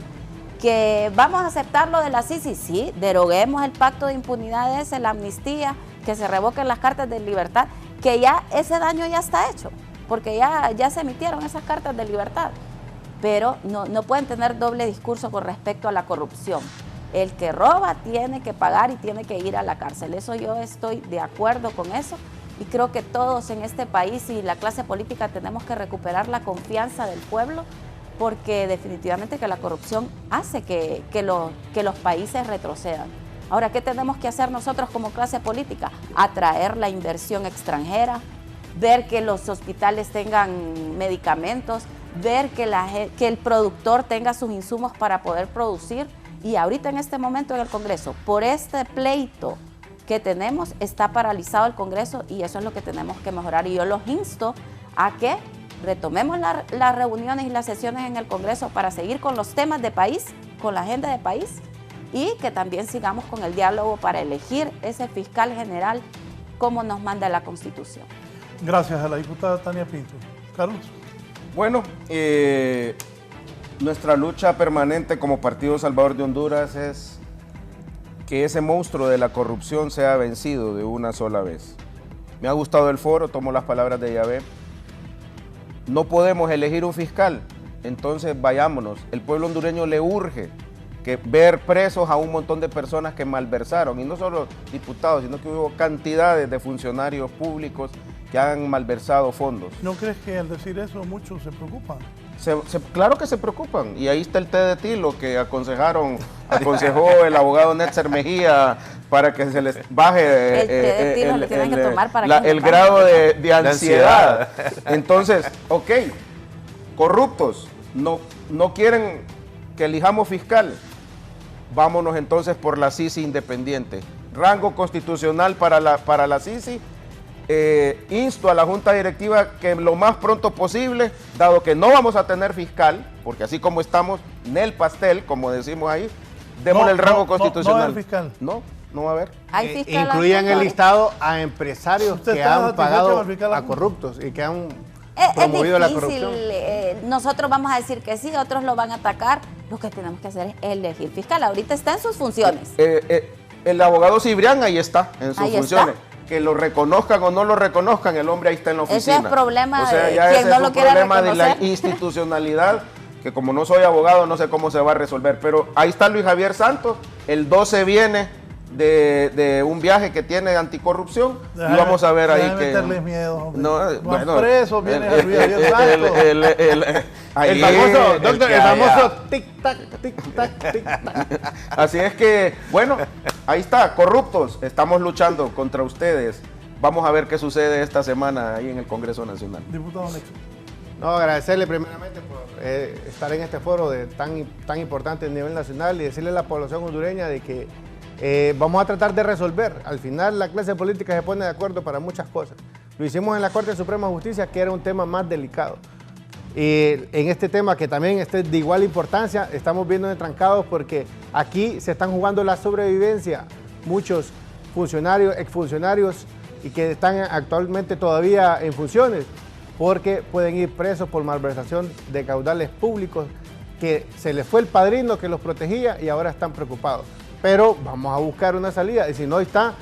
Que vamos a aceptar lo de la CICI, sí, deroguemos el pacto de impunidad ese, la amnistía, que se revoquen las cartas de libertad, que ya ese daño ya está hecho, porque ya se emitieron esas cartas de libertad. Pero no pueden tener doble discurso con respecto a la corrupción. El que roba tiene que pagar y tiene que ir a la cárcel. Eso yo estoy de acuerdo con eso y creo que todos en este país y la clase política tenemos que recuperar la confianza del pueblo, porque definitivamente que la corrupción hace que los países retrocedan. Ahora, ¿qué tenemos que hacer nosotros como clase política? Atraer la inversión extranjera, ver que los hospitales tengan medicamentos, ver que el productor tenga sus insumos para poder producir. Y ahorita en este momento en el Congreso, por este pleito que tenemos, está paralizado el Congreso y eso es lo que tenemos que mejorar. Y yo los insto a que retomemos las reuniones y las sesiones en el Congreso para seguir con los temas de país, con la agenda de país, y que también sigamos con el diálogo para elegir ese fiscal general como nos manda la Constitución. Gracias a la diputada Tania Pinto. Carlos. Bueno, nuestra lucha permanente como Partido Salvador de Honduras es que ese monstruo de la corrupción sea vencido de una sola vez. Me ha gustado el foro, tomo las palabras de Yahvé. No podemos elegir un fiscal, entonces vayámonos. El pueblo hondureño le urge que ver presos a un montón de personas que malversaron, y no solo diputados, sino que hubo cantidades de funcionarios públicos que han malversado fondos. ¿No crees que al decir eso muchos se preocupan? Claro que se preocupan, y ahí está el té de tilo que aconsejó el abogado Netzer Mejía para que se les baje el té de tilo lo tienen que tomar para que el grado de ansiedad. Entonces, ok, corruptos, no quieren que elijamos fiscal, vámonos entonces por la CICI independiente. Rango constitucional para la CICI. Insto a la Junta Directiva que lo más pronto posible, dado que no vamos a tener fiscal, porque así como estamos en el pastel, como decimos ahí, démosle el rango constitucional. No va a haber fiscal. No va a haber. Incluyan en el listado a empresarios que han pagado a corruptos y que han promovido la corrupción. Nosotros vamos a decir que sí, otros lo van a atacar. Lo que tenemos que hacer es elegir fiscal. Ahorita está en sus funciones. El abogado Cibrián ahí está, en sus funciones. Está. Que lo reconozcan o no lo reconozcan, el hombre ahí está en la oficina. Ese es problema de quien no lo quiera reconocer. problema de la institucionalidad, que como no soy abogado no sé cómo se va a resolver, pero ahí está Luis Javier Santos, el 12 viene de un viaje que tiene de anticorrupción, y vamos a ver ahí que... meterles miedo, hombre. No, preso viene Luis Javier Santos. El famoso tic-tac, tic-tac, tic-tac. Así es que, bueno, ahí está, corruptos, estamos luchando contra ustedes. Vamos a ver qué sucede esta semana ahí en el Congreso Nacional. Diputado Nexo. No, agradecerle primeramente por estar en este foro tan importante a nivel nacional y decirle a la población hondureña de que vamos a tratar de resolver. Al final la clase política se pone de acuerdo para muchas cosas. Lo hicimos en la Corte Suprema de Justicia, que era un tema más delicado. Y en este tema, que también es de igual importancia, estamos viendo entrancados porque aquí se están jugando la sobrevivencia muchos funcionarios, exfuncionarios, y que están actualmente todavía en funciones, porque pueden ir presos por malversación de caudales públicos, que se les fue el padrino que los protegía y ahora están preocupados. Pero vamos a buscar una salida, y si no está,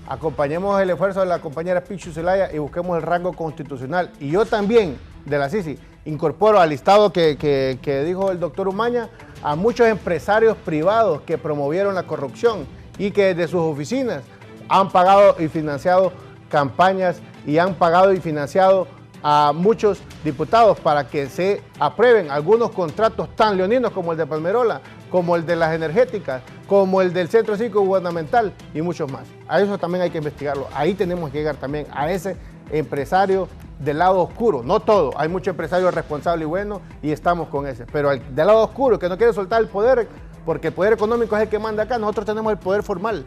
acompañemos el esfuerzo de la compañera Pichu Zelaya y busquemos el rango constitucional. Y yo también, de la CICI, incorporo al listado que dijo el doctor Umaña a muchos empresarios privados que promovieron la corrupción y que desde sus oficinas han pagado y financiado campañas y han pagado y financiado a muchos diputados para que se aprueben algunos contratos tan leoninos como el de Palmerola, como el de las energéticas, como el del Centro Cívico Gubernamental y muchos más. A eso también hay que investigarlo. Ahí tenemos que llegar también a ese empresario del lado oscuro. No todo, hay muchos empresarios responsables y buenos y estamos con ese. Pero el del lado oscuro, que no quiere soltar el poder, porque el poder económico es el que manda acá. Nosotros tenemos el poder formal,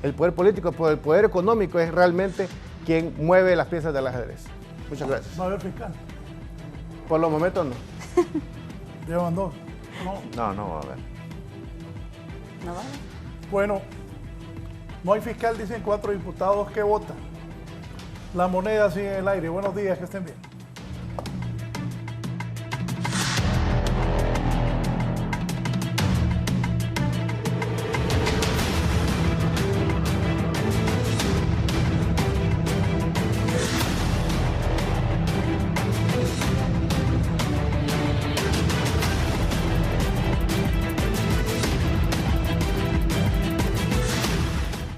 el poder político, pero el poder económico es realmente quien mueve las piezas del ajedrez. Muchas gracias. ¿Va a haber fiscal? Por los momentos no. Llevan dos. No va a haber. ¿No va? Bueno, no hay fiscal, dicen 4 diputados que votan. La moneda sigue en el aire. Buenos días, que estén bien.